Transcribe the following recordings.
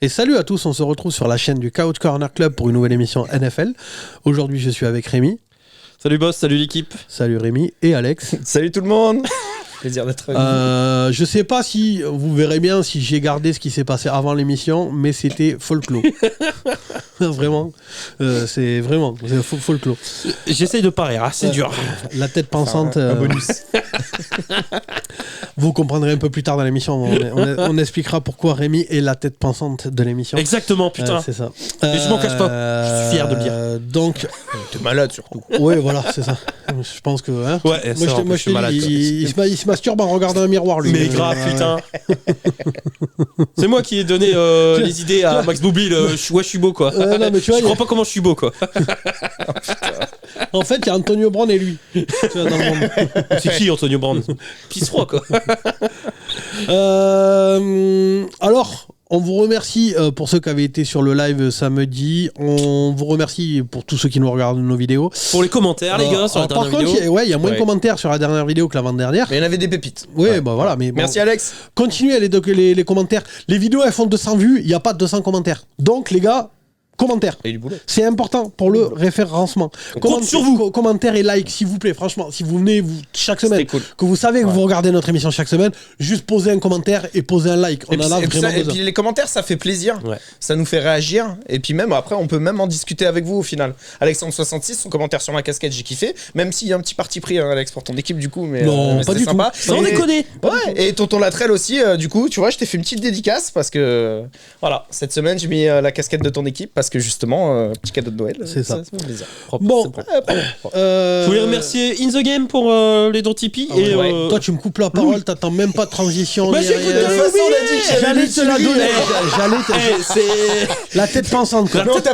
Et salut à tous, on se retrouve sur la chaîne du Couch Corner Club pour une nouvelle émission NFL. Aujourd'hui, je suis avec Rémi. Salut boss, salut l'équipe. Salut Rémi et Alex. Salut tout le monde. Plaisir d'être avec vous. Je sais pas si vous verrez bien si j'ai gardé ce qui s'est passé avant l'émission, mais c'était folklore. Vraiment, c'est folklore. J'essaye de pas rire, c'est dur. La tête pensante. Un bonus. Vous comprendrez un peu plus tard dans l'émission. On expliquera pourquoi Rémi est la tête pensante de l'émission. Exactement, putain. C'est ça. Et je m'en cache pas. Je suis fier de le dire. Donc, t'es malade surtout. Oui, voilà, c'est ça. Je pense que. Hein, ouais, moi, je suis malade. Il se masturbe en regardant un miroir, lui. Mais grave, putain. C'est moi qui ai donné les idées à Max Boublil. Je suis beau, quoi. Non, mais tu vois, je comprends pas comment je suis beau, quoi. En fait, il y a Antonio Brown et lui. Tu vois, dans le monde. C'est qui Antonio Brown? Pisse froid, quoi. Alors, on vous remercie pour ceux qui avaient été sur le live samedi. On vous remercie pour tous ceux qui nous regardent nos vidéos. Pour les commentaires, les gars, sur la dernière vidéo. Par contre, il y a moins de commentaires sur la dernière vidéo que l'avant-dernière. Mais il y en avait des pépites. Oui, bah voilà. Mais merci Alex. Continuez les commentaires. Les vidéos, elles font 200 vues. Il n'y a pas 200 commentaires. Donc, les gars, commentaires. C'est important pour le référencement. Compte sur vous. Commentaires et like, s'il vous plaît. Franchement, si vous venez chaque semaine, cool. que vous savez que vous regardez notre émission chaque semaine, juste posez un commentaire et posez un like. On en a vraiment besoin. Et puis les commentaires, ça fait plaisir. Ouais. Ça nous fait réagir. Et puis même après, on peut même en discuter avec vous au final. Alexandre66, son commentaire sur ma casquette, j'ai kiffé. Même s'il y a un petit parti pris, hein, Alex, pour ton équipe du coup. Mais non, mais pas du sympa. tout. Sans déconner. Ouais. Et tonton Latrell aussi, du coup, tu vois, je t'ai fait une petite dédicace parce que voilà, cette semaine, j'ai mis la casquette de ton équipe parce que justement. Petit cadeau de Noël. C'est ça. fait plaisir. Bon. Je voulais remercier In The Game pour les dons Tipeee. Et toi, tu me coupes la parole, t'attends même pas de transition. Bah, j'ai écouté, j'allais te la donner. C'est la tête pensante, quoi. Mais on t'a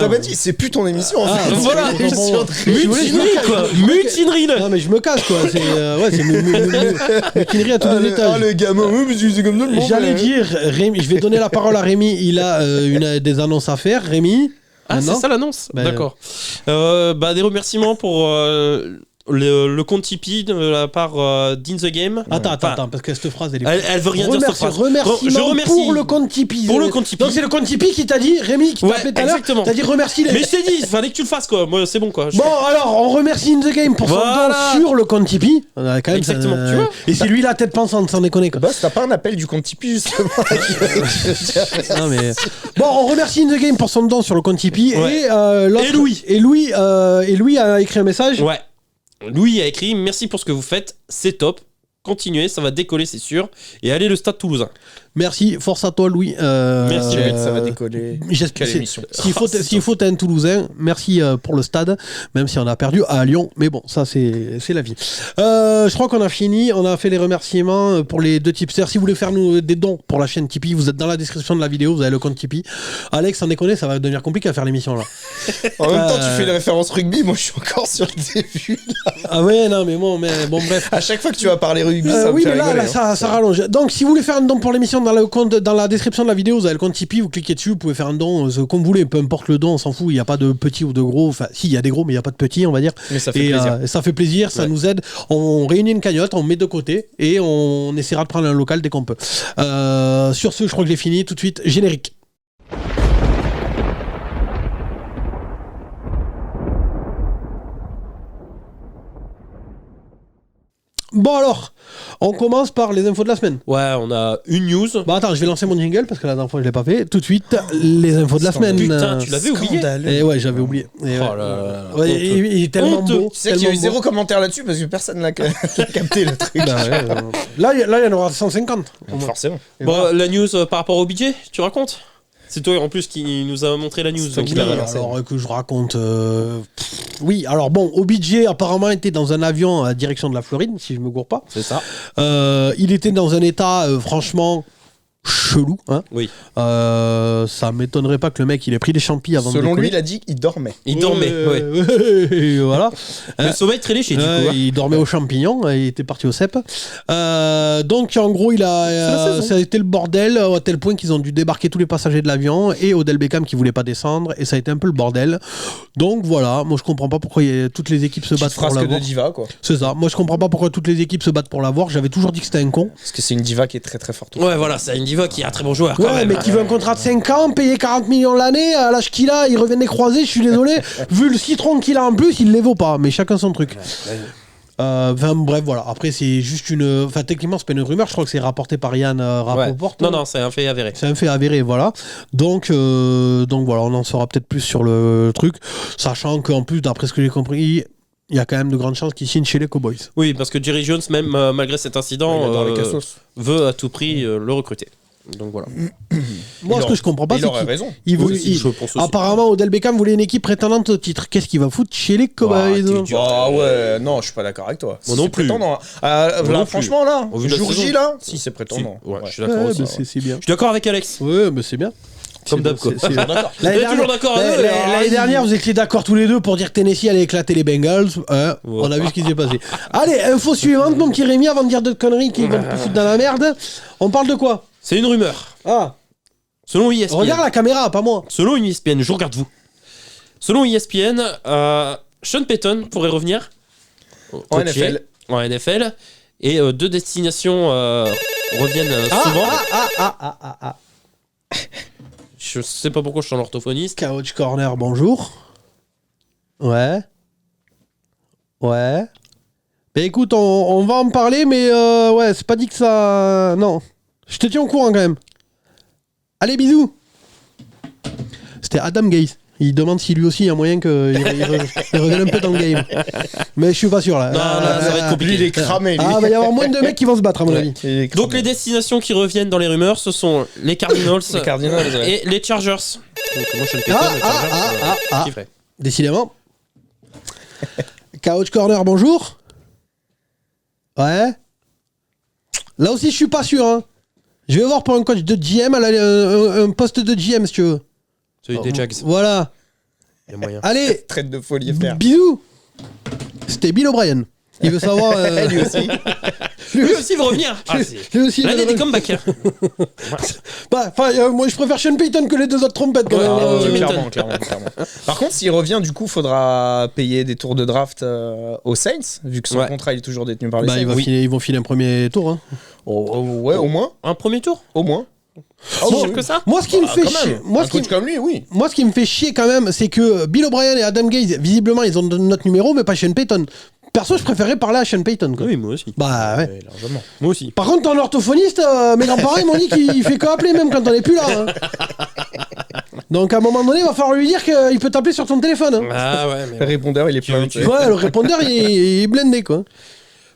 pas dit, c'est plus ton émission. Voilà. Mutinerie, quoi. Mutinerie. Non, mais je me casse, quoi. C'est mutinerie à tous les étages. Ah, le gamin, c'est comme tout le monde. J'allais dire, Rémi, je vais donner la parole à Rémi. Il a des annonces à faire. Rémi. Ah, c'est ça l'annonce. D'accord. Des remerciements pour le compte Tipeee de la part d'In The Game. Attends, parce que cette phrase, elle veut rien dire, cette phrase. Je remercie pour le compte Tipeee. Pour le compte Tipeee. Donc c'est le compte Tipeee qui t'a dit, Rémi, qui t'a appelé tout à l'heure. Exactement. T'as dit remercie les... Mais je t'ai dit, il fallait que tu le fasses, quoi. Moi, c'est bon, quoi. Bon, alors, on remercie In The Game pour son don sur le compte Tipeee. Quand même, exactement, tu vois. Et c'est lui la tête pensante, sans déconner, quoi. Boss, t'as pas un appel du compte Tipeee, justement. Non, mais... Bon, on remercie In The Game pour son don sur le compte Tipeee. Et Louis. Et Louis a écrit un message. Ouais. Louis a écrit « Merci pour ce que vous faites, c'est top. Continuez, ça va décoller, c'est sûr. Et allez le Stade Toulousain. » Merci, force à toi Louis. Merci, ça va décoller. J'espère. S'il faut t'es un Toulousain, merci pour le stade, même si on a perdu à Lyon. Mais bon, ça c'est la vie. Je crois qu'on a fini. On a fait les remerciements pour les deux tipsters. Si vous voulez faire des dons pour la chaîne Tipeee, vous êtes dans la description de la vidéo, vous avez le compte Tipeee. Alex, sans déconner, ça va devenir compliqué à faire l'émission là. En même temps, tu fais les références rugby, moi je suis encore sur le début. Là. Ah ouais, non, mais bon, bref. À chaque fois que tu vas parler rugby, ça me fait rigoler. Là, ça rallonge. Donc, si vous voulez faire un don pour l'émission, dans la description de la vidéo, vous avez le compte Tipeee, vous cliquez dessus, vous pouvez faire un don comme vous voulez, peu importe le don, on s'en fout, il n'y a pas de petits ou de gros, enfin, si, il y a des gros, mais il n'y a pas de petits, on va dire. Mais ça fait plaisir. Ça fait plaisir, ça nous aide. On réunit une cagnotte, on met de côté et on essaiera de prendre un local dès qu'on peut. Sur ce, je crois que j'ai fini. Tout de suite, générique. Bon alors, on commence par les infos de la semaine. Ouais, on a une news. Bah attends, je vais lancer mon jingle parce que la dernière fois je l'ai pas fait. Tout de suite, les infos de la semaine. Putain, tu l'avais oublié. Et ouais, j'avais oublié. Et oh là là. Ouais, il est tellement beau. Tu sais qu'il y a eu 0 commentaire là-dessus parce que personne n'a capté le truc. Là, il y en aura 150. Forcément. Bon, la news par rapport au budget, tu racontes ? C'est toi en plus qui nous a montré la news. Alors que je raconte. Oui, alors bon, OBJ apparemment était dans un avion à direction de la Floride, si je me gourre pas. C'est ça. Il était dans un état franchement chelou. Hein. Oui. Ça m'étonnerait pas que le mec il ait pris des champis avant de décoller. Selon lui, il a dit qu'il dormait. Il dormait, ouais. Voilà. Le sommeil très léger, du coup. Hein. Il dormait aux champignons, il était parti au cep. Donc en gros, ça a été le bordel à tel point qu'ils ont dû débarquer tous les passagers de l'avion et Odell Beckham qui voulait pas descendre et ça a été un peu le bordel. Donc voilà, moi je comprends pas pourquoi toutes les équipes se battent pour l'avoir. Frasque de diva, quoi. C'est ça. Moi je comprends pas pourquoi toutes les équipes se battent pour l'avoir. J'avais toujours dit que c'était un con. Parce que c'est une diva qui est très très forte. Ouais, voilà, c'est une diva Divock, qui est un très bon joueur. Ouais, quand même. mais qui veut un contrat de 5 ans, payer 40 millions l'année, à l'âge qu'il a, il revient des croisés, je suis désolé. Vu le citron qu'il a en plus, il les vaut pas, mais chacun son truc. Bref, voilà. Après, c'est juste une. Enfin, techniquement, c'est pas une rumeur, je crois que c'est rapporté par Yann Rapoport. Non, c'est un fait avéré. C'est un fait avéré, voilà. Donc voilà, on en saura peut-être plus sur le truc, sachant qu'en plus, d'après ce que j'ai compris, il y a quand même de grandes chances qu'il signe chez les Cowboys. Oui, parce que Jerry Jones, même malgré cet incident, veut à tout prix le recruter. Donc voilà. Moi, ce que je comprends pas, il c'est aurait raison. Je pense aussi. Apparemment, Odell Beckham voulait une équipe prétendante au titre. Qu'est-ce qu'il va foutre chez les Cowboys? Ah ouais, non, je suis pas d'accord avec toi. Moi non plus. Là, franchement, là, jour J, là, si c'est prétendant. Ouais, je suis d'accord aussi. C'est bien. Je suis d'accord avec Alex. Ouais, mais c'est bien. Comme d'hab, quoi. L'année dernière, vous étiez d'accord tous les deux pour dire que Tennessee allait éclater les Bengals. On a vu ce qui s'est passé. Allez, info suivante, mon petit Rémi, avant de dire de conneries qui vont te foutre dans la merde. On parle de quoi? C'est une rumeur. Ah. Selon ESPN. Regarde la caméra, pas moi. Selon ESPN, je regarde vous. Selon ESPN, Sean Payton pourrait revenir en NFL. En NFL. Et deux destinations reviennent souvent. Je sais pas pourquoi je suis en orthophoniste. Couch Corner, bonjour. Ouais. Mais écoute, on va en parler, mais ouais, c'est pas dit que ça... Non. Je te tiens au courant quand même. Allez, bisous. C'était Adam Gase. Il demande si lui aussi il y a moyen qu'il revienne un peu dans le game. Mais je suis pas sûr là. Non, ça va être compliqué. Lui, il est cramé. Ah, va y avoir moins de mecs qui vont se battre à mon avis. Donc les destinations qui reviennent dans les rumeurs, ce sont les Cardinals, et les Chargers. Donc moi Sean Payton, les Chargers, kifferais. Décidément. Couch Corner, bonjour. Ouais. Là aussi, je suis pas sûr. Hein. Je vais voir pour un coach de GM, un poste de GM si tu veux. Celui des Jags. Voilà. Il y a moyen. Allez. Traite de folie, frère. Bisous. C'était Bill O'Brien. Il veut savoir. Lui aussi. Lui aussi veut revenir. Lui aussi. L'année des comebacks. Moi, je préfère Sean Payton que les deux autres trompettes. Quand même. Clairement. Par contre, s'il revient, du coup, faudra payer des tours de draft aux Saints, vu que son contrat il est toujours détenu par les Saints. Ils vont filer un premier tour. Hein. Ouais, au moins. Un premier tour. Au moins. Que ça. Moi, ce qui me fait chier, comme lui, oui. Moi, ce qui me fait chier quand même, c'est que Bill O'Brien et Adam Gase, visiblement, ils ont notre numéro, mais pas Sean Payton. Perso, je préférais parler à Sean Payton. Quoi. Oui, moi aussi. Bah ouais. Largement. Moi aussi. Par contre, ton orthophoniste, mes grands-parents ils m'ont dit qu'il fait que appeler même quand on est plus là. Hein. Donc à un moment donné, il va falloir lui dire qu'il peut t'appeler sur ton téléphone. Hein. Ah ouais. Le répondeur, il est plein. Ouais, le répondeur, il est blindé quoi.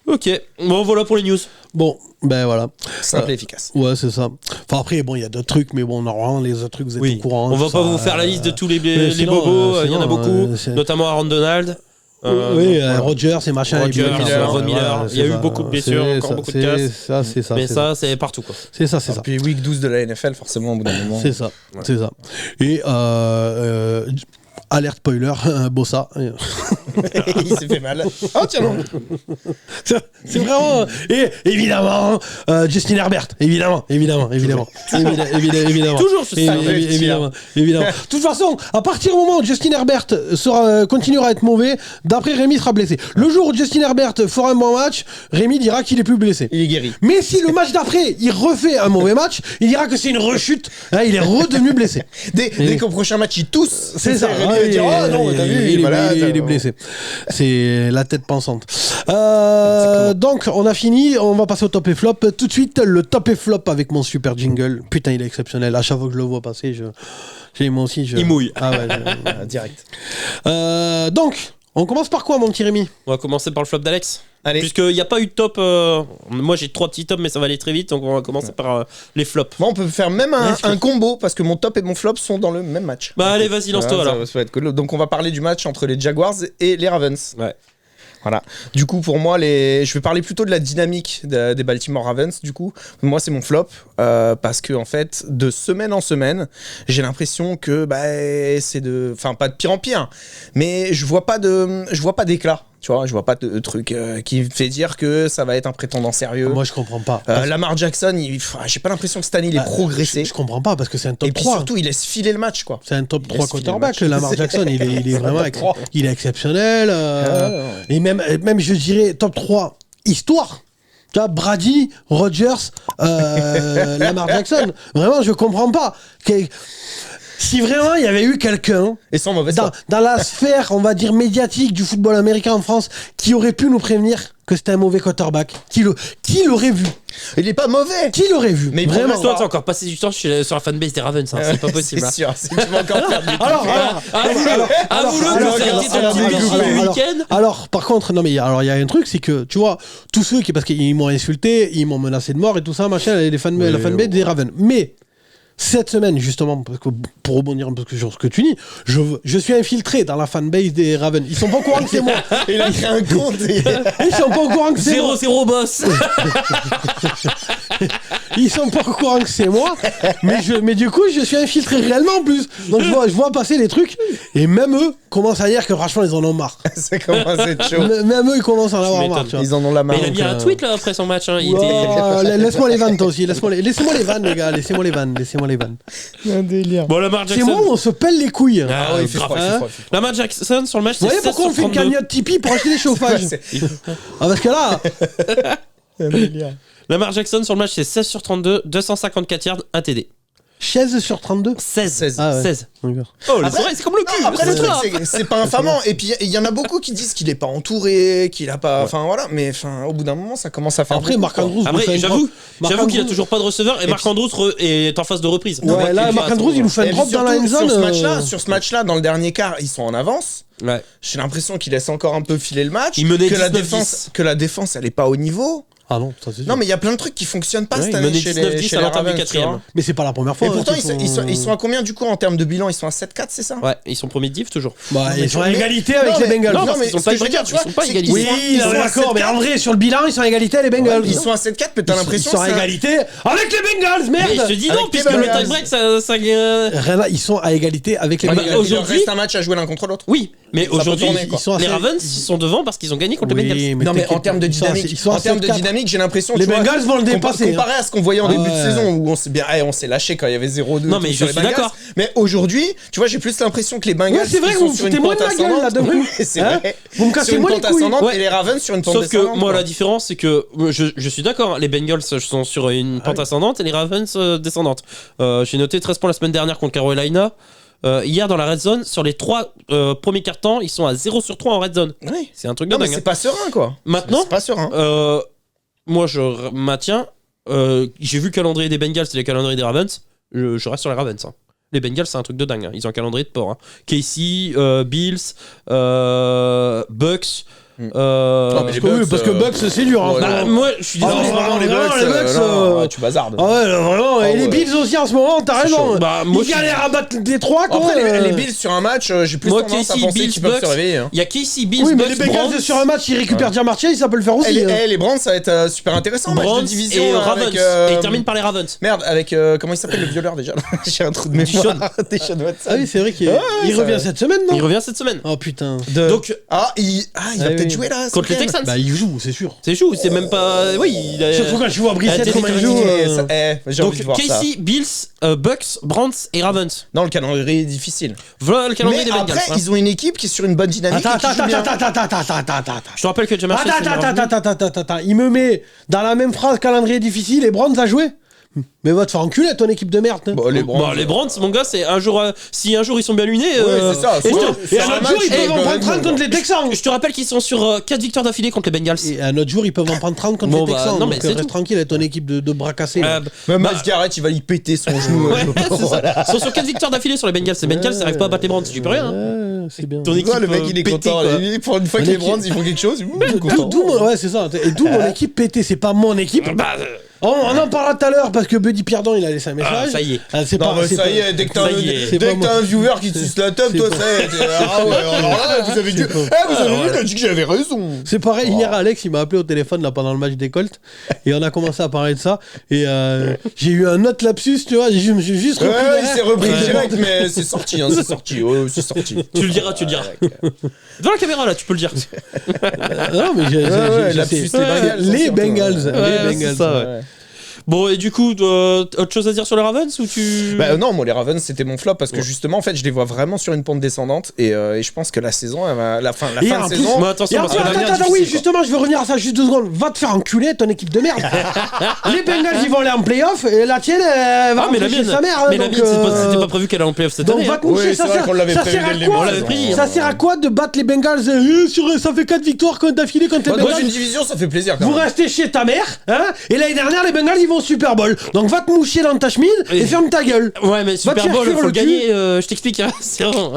Ok. Bon, voilà pour les news. Bon, ben voilà. Simple et efficace. Ouais, c'est ça. Enfin après, bon, il y a d'autres trucs, mais bon, normalement, les autres trucs, vous êtes au courant. On va pas vous faire la liste de tous les bobos. Il y en a beaucoup, notamment Aaron Donald. Rodgers et machin. Von Miller. Il y a eu beaucoup de blessures, encore beaucoup de casses. C'est ça. Mais ça, c'est partout quoi. C'est ça. Puis week 12 de la NFL, forcément, au bout d'un moment. C'est ça. Et alerte spoiler, Bossa. Il s'est fait mal. Oh tiens non. C'est vraiment. Et évidemment, Justin Herbert. Évidemment. Toujours évidemment. De toute façon, à partir du moment où Justin Herbert continuera à être mauvais, d'après Rémi sera blessé. Le jour où Justin Herbert fera un bon match, Rémi dira qu'il est plus blessé. Il est guéri. Mais si le match d'après, il refait un mauvais match, il dira que c'est une rechute. Hein, il est redevenu blessé. Dès qu'au prochain match, il tousse. C'est ça. Rémi va dire oh non, t'as vu, il est blessé. C'est la tête pensante. Donc, on a fini. On va passer au top et flop. Tout de suite, le top et flop avec mon super jingle. Putain, il est exceptionnel. À chaque fois que je le vois passer, moi aussi. Il mouille. Ah ouais, direct. Donc, on commence par quoi, mon petit Rémi ? On va commencer par le flop d'Alex. Allez. Puisqu'il n'y a pas eu de top. Moi, j'ai 3 petits tops, mais ça va aller très vite. Donc, on va commencer par les flops. Moi, on peut faire même un combo parce que mon top et mon flop sont dans le même match. Bah, allez, vas-y, lance-toi alors. Ça va être cool. Donc, on va parler du match entre les Jaguars et les Ravens. Ouais. Voilà. Du coup, pour moi, je vais parler plutôt de la dynamique des Baltimore Ravens. Du coup, moi, c'est mon flop parce que en fait, de semaine en semaine, j'ai l'impression que c'est enfin pas de pire en pire, mais je vois pas d'éclat. Tu vois, je vois pas de truc qui me fait dire que ça va être un prétendant sérieux. Moi, je comprends pas. Lamar Jackson, j'ai pas l'impression que cette année il est progressé. Je comprends pas parce que c'est un top 3. Et puis surtout, il laisse filer le match, quoi. C'est un top 3 quarterback. Lamar Jackson, il est vraiment il est exceptionnel. Et même, je dirais, top 3 histoire. Tu vois, Brady, Rodgers, Lamar Jackson. Vraiment, je comprends pas. Si vraiment il y avait eu quelqu'un Et sans mauvaise foi. dans la sphère, on va dire, médiatique du football américain en France, qui aurait pu nous prévenir que c'était un mauvais quarterback, qui l'aurait vu? Il est pas mauvais. Qui l'aurait vu? Mais vraiment. Toi, t'as encore passé du temps sur la fanbase des Ravens, hein, c'est pas possible. C'est sûr, tu vas encore faire du Alors, par contre, non mais alors il y a un truc, c'est que tu vois, tous ceux qui, parce qu'ils m'ont insulté, ils m'ont menacé de mort et tout ça, machin, la fanbase des Ravens. Mais cette semaine, justement, parce que, pour rebondir un peu sur ce que tu dis, je suis infiltré dans la fanbase des Ravens. Ils sont pas au courant que c'est moi. Il a créé un compte. Ils sont pas au courant que c'est moi. 0-0 boss. Ils sont pas au courant que c'est moi, mais du coup, je suis infiltré réellement en plus. Donc je vois passer les trucs, et même eux commencent à dire que franchement, ils en ont marre. Ça commence à être chaud. Même eux, ils commencent à en avoir marre. Tu vois. Ils en ont la main. Mais il a mis un tweet là après son match. Hein. Laisse-moi les vannes, toi aussi. Laissez-moi les vannes, les gars. Laissez-moi les vannes. Un délire. Bon, Lamar Jackson. C'est moi où on se pèle les couilles. Ah, ouais, il fait grave. froid. Lamar Jackson sur le match, Vous c'est voyez 16 pourquoi on sur fait une 32. cagnotte Tipeee pour acheter des chauffages? Parce que là, Un délire. Lamar Jackson sur le match, c'est 16 sur 32, 254 yards, 1 TD. chaise sur 32. 16. Ah ouais. 16. D'accord. Oh, Après- c'est comme le cul. Après, le c'est truc, ça. c'est pas infamant. Et puis, il y en a beaucoup qui disent qu'il est pas entouré, qu'il a pas. Enfin, voilà. Mais au bout d'un moment, ça commence à faire. Après, beaucoup, Marc quoi. Andrews. Après, j'avoue qu'il a toujours pas de receveur et Marc puis- Andrews est en phase de reprise. Ouais, là, Marc Andrews, il nous fait Et un puis drop dans la surtout, end zone. sur ce match-là, dans le dernier quart, ils sont en avance. Ouais. J'ai l'impression qu'il laisse encore un peu filer le match. Il menait que la 19-10. défense, elle est pas au niveau. Ah non, ça c'est sûr. Non, mais il y a plein de trucs qui fonctionnent pas Ouais, cette il année menait chez 19-10 les, chez à les l'entame du Ravens, tu quatrième. vois. Mais c'est pas la première fois. Et hein, pourtant, qu'ils ils sont à combien du coup en termes de bilan? Ils sont à 7-4, c'est ça? Ouais, ils sont premiers de div toujours. Bah, mais ils sont à mais- égalité avec non, les mais- Bengals. non, parce mais qu'ils sont ce pas que je veux dire, égalité, tu vois, ils sont pas c'est égalité. qu'ils Oui, sont à d'accord, mais 7-4. en vrai, sur le bilan, ils sont à égalité, les Bengals. Ils sont à 7-4, mais t'as l'impression Ils sont à que c'est un- égalité avec les Bengals, Mais je merde. te dis Avec non, les puisque le Bengals. tie-break, ça. Rien là, ils sont à égalité avec les Ouais, bah, Bengals. il leur aujourd'hui- reste un match à jouer l'un contre l'autre. Oui, mais peut aujourd'hui, tourner, quoi. Ils sont à les sept- Ravens, ils sont devant parce qu'ils ont gagné contre les Bengals. Non, mais en t'inquiète termes de pas, ils sont à- dynamique, ils sont à en termes de 7-4. dynamique, j'ai l'impression Les tu vois, Bengals vont le dépasser, Comparé à ce qu'on voyait en Ah début de ouais. saison où on s'est lâché quand il y avait 0-2. Non, tout mais sur je les suis Bengals. d'accord. Mais aujourd'hui, tu vois, j'ai plus l'impression que les Bengals Ouais, c'est vrai ils que sont vous sur foutez une moins de pente ma gueule, là, d'un ascendante. coup. Oui, c'est Hein vrai. Vous me cassez Sur une moins les pente couilles. ascendante Ouais. et les Ravens sur une pente Sauf que descendante. moi, quoi. la différence, c'est que je suis d'accord, les Bengals sont sur une pente ascendante et les Ravens descendante. J'ai noté 13 points la semaine dernière contre Carolina. Hier, dans la red zone, sur les 3 premiers quarts-temps, ils sont à 0 sur 3 en red zone. Oui. C'est un truc de Non, mais dingue. c'est pas serein, quoi. Maintenant, C'est pas serein. moi, je maintiens. J'ai vu le calendrier des Bengals et le calendrier des Ravens. Je reste sur les Ravens. Hein. Les Bengals, c'est un truc de dingue. Hein. Ils ont un calendrier de porc. Hein. Casey, Bills, Bucks. Non, mais les Bucks, Parce que Bucks, c'est dur. hein, voilà. Bah, vraiment. moi, je suis Ah, désolé. non, vraiment, les Bucks, non, tu bazardes. Ah ouais, là, vraiment. Et Ah les ouais. Bills aussi en ce moment, t'as C'est raison. chaud. Bah, moi, Ils galèrent à battre les trois, quoi. Après, les Bills sur un match, j'ai plus Moi, tendance à Casey, penser Bills, qu'ils peuvent se Bucks. réveiller. hein. Il y a Casey, Bills, Oui, mais Bucks, les Bengals Browns. sur un match, ils récupèrent Diamartier, ça peut le faire aussi. Et hein. les Browns, ça va être super intéressant. Match de Browns division et là, Ravens. avec, Et ils terminent par les Ravens. Merde, avec comment il s'appelle le violeur déjà? J'ai un trou de mémoire. Deshaun Watson. Ah oui, c'est vrai qu'il Ouais, il ça revient va. cette semaine, Il non? revient cette semaine. Oh putain. Donc, Il va Ah peut-être oui. jouer là. ce contre les week-end. Texans. Bah, il joue, c'est sûr. C'est chaud, c'est même pas. Oui, il a. Surtout quand je vois Brissett Ah, comment il t'es joue. J'ai envie de Donc, voir ça. Casey, Bills, Bucks, Browns et Ravens. Non, le calendrier est difficile. Voilà le calendrier Mais des Bengals. après, hein. ils ont une équipe qui est sur une bonne dynamique. et qui joue bien. Attends. Je te rappelle que Jamar Chase. Attends. Il me met dans la même phrase calendrier difficile et Browns à jouer. Mais va te faire enculer, ton équipe de merde. hein. Bon, les Browns. Les Browns, mon gars, c'est un jour. Si un jour ils sont bien lunés. c'est ça. et Et un autre jour, ils peuvent en prendre 30 contre les Texans. je te rappelle qu'ils sont sur 4 victoires d'affilée contre les Bengals. Et un autre jour, ils peuvent en prendre 30 contre Bon, les bah, Texans. non, mais Donc, c'est reste tout. tranquille avec ton équipe de bras cassés. là. Même Bah, Miles Garrett, il va y péter son genou. Ouais, c'est ça. Ils sont sur 4 victoires d'affilée sur les Bengals. Les Bengals, ça n'arrive pas à battre les Browns. Tu peux rien. Hein. Ouais, c'est bien. Ton Tu vois, le mec, il est pété, content. quoi. Pour une fois que Mon les équipe- Browns, ils font quelque chose, il est content. Ouais, c'est ça. Et d'où mon équipe pétée. C'est pas mon équipe. Bah, On en parlera tout à l'heure parce que Buddy Pierdon, il a laissé un message. ça y est. Ah, c'est Non, mais c'est ça y est, dès que t'as Ça y est. C'est pas moi. un viewer qui te suce la teub, C'est toi, pas- ça y est. Ah ouais, alors là, vous avez dit. C'est pas- Vous avez vu, il a dit que j'avais raison. C'est pareil, hier Alex il m'a appelé au téléphone là pendant le match des Colts et on a commencé à parler de ça et j'ai eu un autre lapsus, tu vois, je me suis juste Ouais, repris il derrière. s'est repris Ouais. direct, mais c'est sorti, hein, c'est sorti. Ouais, c'est sorti. Tu le diras. Devant la caméra, là, tu peux le dire. Non mais ouais, lapsus, c'est- les Bengals, les surtout, Bengals, ouais. les Ouais, Bengals. c'est ça, ouais. Bon, et du coup, autre chose à dire sur les Ravens ou tu... Bah non, moi les Ravens c'était mon flop parce que justement en fait je les vois vraiment sur une pente descendante et je pense que la saison, la fin de saison. Moi, attention, parce que Attends, oui, justement, je veux revenir à ça juste 2 secondes. Va te faire enculer, ton équipe de merde. Les Bengals ils vont aller en playoff et la tienne elle va mais la rentrer chez mienne, sa mère. mais la mienne, c'était pas prévu qu'elle allait en playoff cette donc année. va te moucher, Oui, ça c'est vrai sert qu'on l'avait ça prévu sert à dès le quoi début, on l'avait pris. Ça sert à quoi de battre les Bengals ça fait 4 victoires d'affilée contre les Dans Bengals. une division ça fait plaisir quand Vous même. restez chez ta mère, hein. Et l'année dernière, les Bengals, ils vont au Super Bowl. Donc va te moucher dans ta chemise et ferme ta gueule. Ouais, mais Super te Bowl, faire faut cuire le le cul. gagner, je t'explique. Hein, c'est vraiment...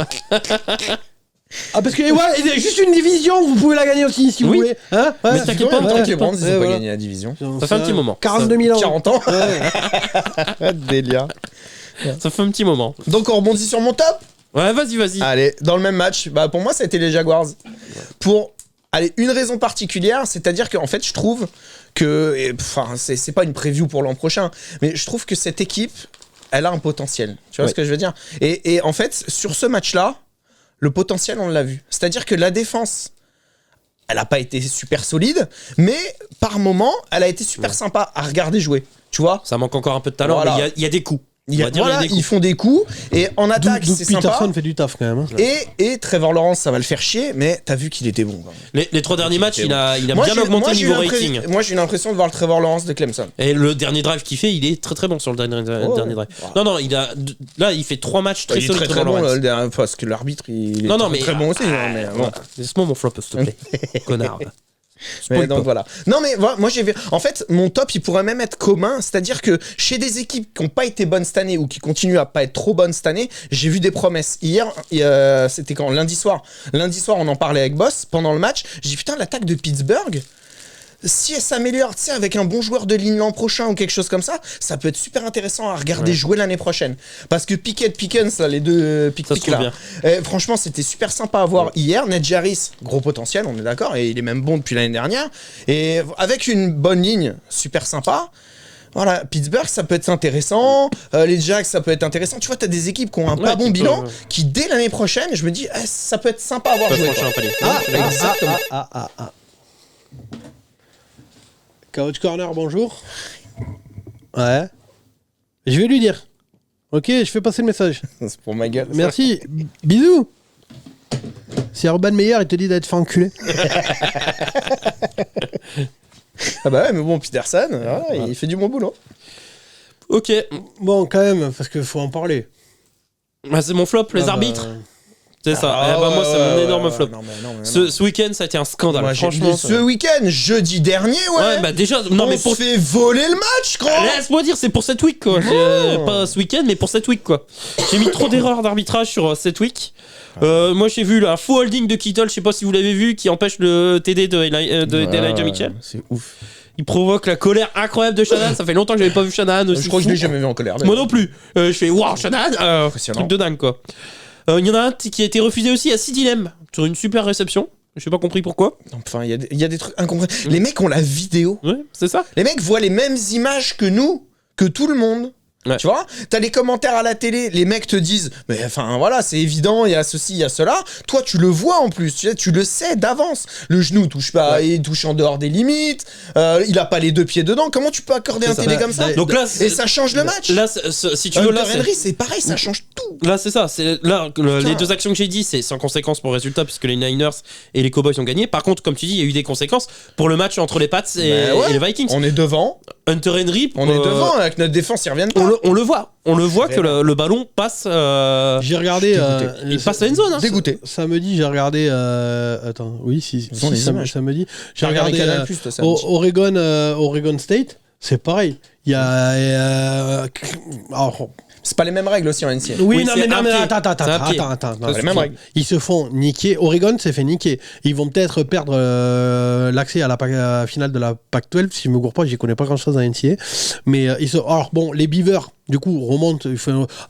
Ah, parce que, ouais, juste une division, vous pouvez la gagner aussi si vous Oui. voulez. Hein, ouais. Mais t'inquiète pas, Tant que les Browns ils ont pas voilà. gagné la division. Ça fait un petit moment. 42 000 ans. 40 ans. Ouais. Délire. Ça fait un petit moment. Donc on rebondit sur mon top. Ouais, vas-y. Allez, dans le même match, bah pour moi ça a été les Jaguars. Pour une raison particulière, c'est-à-dire qu'en fait je trouve que, enfin c'est pas une preview pour l'an prochain, mais je trouve que cette équipe, elle a un potentiel. Tu vois ce que je veux dire ? Et en fait, sur ce match-là, le potentiel on l'a vu. C'est-à-dire que la défense, elle a pas été super solide, mais par moment, elle a été super sympa à regarder jouer. Tu vois ? Ça manque encore un peu de talent, Voilà. mais il y a des coups. Il y a, On va dire, voilà, il y a des coups. ils font des coups et en attaque Doug c'est sympa. Peterson fait du taf quand même. Hein. Et Trevor Lawrence, ça va le faire chier, mais t'as vu qu'il était bon. Quand même. Les 3 derniers matchs, il a Moi, bien j'ai- augmenté moi, le j'ai niveau eu l'impression- rating. Moi j'ai eu l'impression de voir le Trevor Lawrence de Clemson. Et le dernier drive qu'il fait, il est très très bon sur le dernier drive. Non, là, il fait 3 matchs très Il est solides. très très Trevor bon Lawrence. le dernier, parce que l'arbitre il est Non, très, mais très bon aussi. Mais, bon. voilà. Laisse-moi mon flop, s'il te plaît. Connard. Mais Spoil donc pas. voilà. Non mais voilà, moi j'ai vu. En fait, mon top il pourrait même être commun, c'est-à-dire que chez des équipes qui n'ont pas été bonnes cette année ou qui continuent à pas être trop bonnes cette année, j'ai vu des promesses. Hier, c'était quand lundi soir. Lundi soir, on en parlait avec Boss pendant le match. J'ai dit putain l'attaque de Pittsburgh. Si elle s'améliore, tu sais, avec un bon joueur de ligne l'an prochain ou quelque chose comme ça peut être super intéressant à regarder jouer l'année prochaine. Parce que Pickett, Pickens, là, les deux Ça se pick trouve là, bien. franchement, c'était super sympa à voir hier. Ned Jarris, gros potentiel, on est d'accord, et il est même bon depuis l'année dernière. Et avec une bonne ligne, super sympa. Voilà, Pittsburgh, ça peut être intéressant. Les Jacks, ça peut être intéressant. Tu vois, t'as des équipes qui ont un pas bon bilan, qui dès l'année prochaine, je me dis, ça peut être sympa à voir Pas jouer. franchir un palier. Exactement. Couch Corner, bonjour. Ouais. Je vais lui dire. Ok, je fais passer le message. C'est pour ma gueule. Merci. Bisous. Si Urban Meyer, il te dit d'être fait enculer. Ah bah ouais, mais bon, Peterson, voilà, il fait du bon boulot. Ok, Bon, quand même, parce qu'il faut en parler. bah, c'est mon flop, les arbitres. C'est ça. Ah, Eh ben, moi, c'est mon ouais, énorme ouais, flop. non, mais non. Ce week-end, ça a été un scandale. Moi, Franchement, ce week-end, jeudi dernier, ouais, bah déjà, non, mais on pour se fait voler le match, gros. laisse-moi dire, c'est pour cette week quoi. Pas ce week-end, mais pour cette week quoi. J'ai mis trop d'erreurs d'arbitrage sur cette week. Moi j'ai vu un faux holding de Kittle, je sais pas si vous l'avez vu, qui empêche le TD d'Elijah Mitchell. C'est ouf. Il provoque la colère incroyable de Shanahan. Ça fait longtemps que j'avais pas vu Shanahan aussi. Je crois que je fou. l'ai jamais vu en colère. Moi non plus. Je fais waouh Shanahan, Impressionnant. truc de dingue quoi. Il y en a un qui a été refusé aussi à Sid Lamb sur une super réception. J'ai pas compris pourquoi. Enfin, il y a des trucs incompréhensibles. Les mecs ont la vidéo. Ouais, c'est ça. Les mecs voient les mêmes images que nous, que tout le monde. Ouais. Tu vois, t'as les commentaires à la télé, les mecs te disent, mais enfin voilà, c'est évident, il y a ceci, il y a cela. Toi, tu le vois en plus, tu le sais d'avance. Le genou touche pas, il touche en dehors des limites. Il a pas les 2 pieds dedans. Comment tu peux accorder un TD comme ça? Donc là, Et ça change le match. Là, si tu veux, là, Hunter Henry, c'est pareil, ça change tout. là, c'est ça. Les 2 actions que j'ai dit, c'est sans conséquence pour le résultat puisque les Niners et les Cowboys ont gagné. Par contre, comme tu dis, il y a eu des conséquences pour le match entre les Pats et les Vikings. On est devant, Hunter Henry, on est devant, avec notre défense, ils reviennent pas. on le voit que le ballon passe. J'ai regardé. Il passe la end zone. Hein. Dégoûté. Samedi, j'ai regardé. Attends, oui, si ont les images. samedi. J'ai regardé regardé Canal+, toi, samedi. Oregon State. C'est pareil. Il y a. Alors, C'est pas les mêmes règles aussi en NCAA. oui, non, c'est mais un pied. attends. C'est un pied. Non, les mêmes règles. Ils se font niquer. Oregon s'est fait niquer. Ils vont peut-être perdre l'accès à la finale de la Pac-12. Si je me gourre pas, j'y connais pas grand-chose à NCAA. Mais alors bon, les Beavers, du coup, remontent.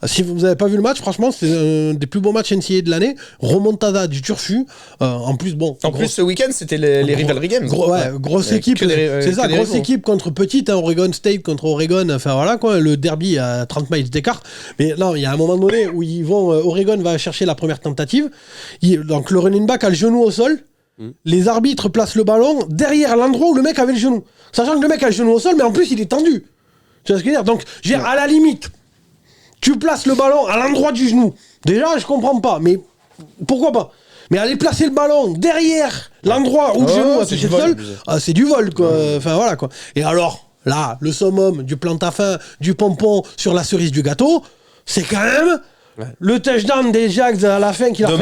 Si vous n'avez pas vu le match, franchement, c'est un des plus beaux matchs NCAA de l'année. Remontada du turfu. En plus, bon. En plus, ce week-end, c'était les Rivalry Games. Grosse Ouais, équipe. que des- C'est que ça, des grosse rivaux. équipe contre petite. Hein, Oregon State contre Oregon. Enfin voilà quoi. Le derby à 30 miles d'écart. Mais non, il y a un moment donné où ils vont. Oregon va chercher la première tentative. Donc le running back a le genou au sol. Les arbitres placent le ballon derrière l'endroit où le mec avait le genou. Sachant que le mec a le genou au sol, mais en plus il est tendu. Tu vois ce que je veux dire? Donc, je veux dire, à la limite, tu places le ballon à l'endroit du genou. Déjà, je comprends pas, mais pourquoi pas? Mais aller placer le ballon derrière l'endroit où le genou a touché le sol, c'est du vol, quoi. Enfin, voilà, quoi. Et alors, là, le summum du plante-à-fin, du pompon sur la cerise du gâteau, c'est quand même le touchdown des Jags à la fin qui a fait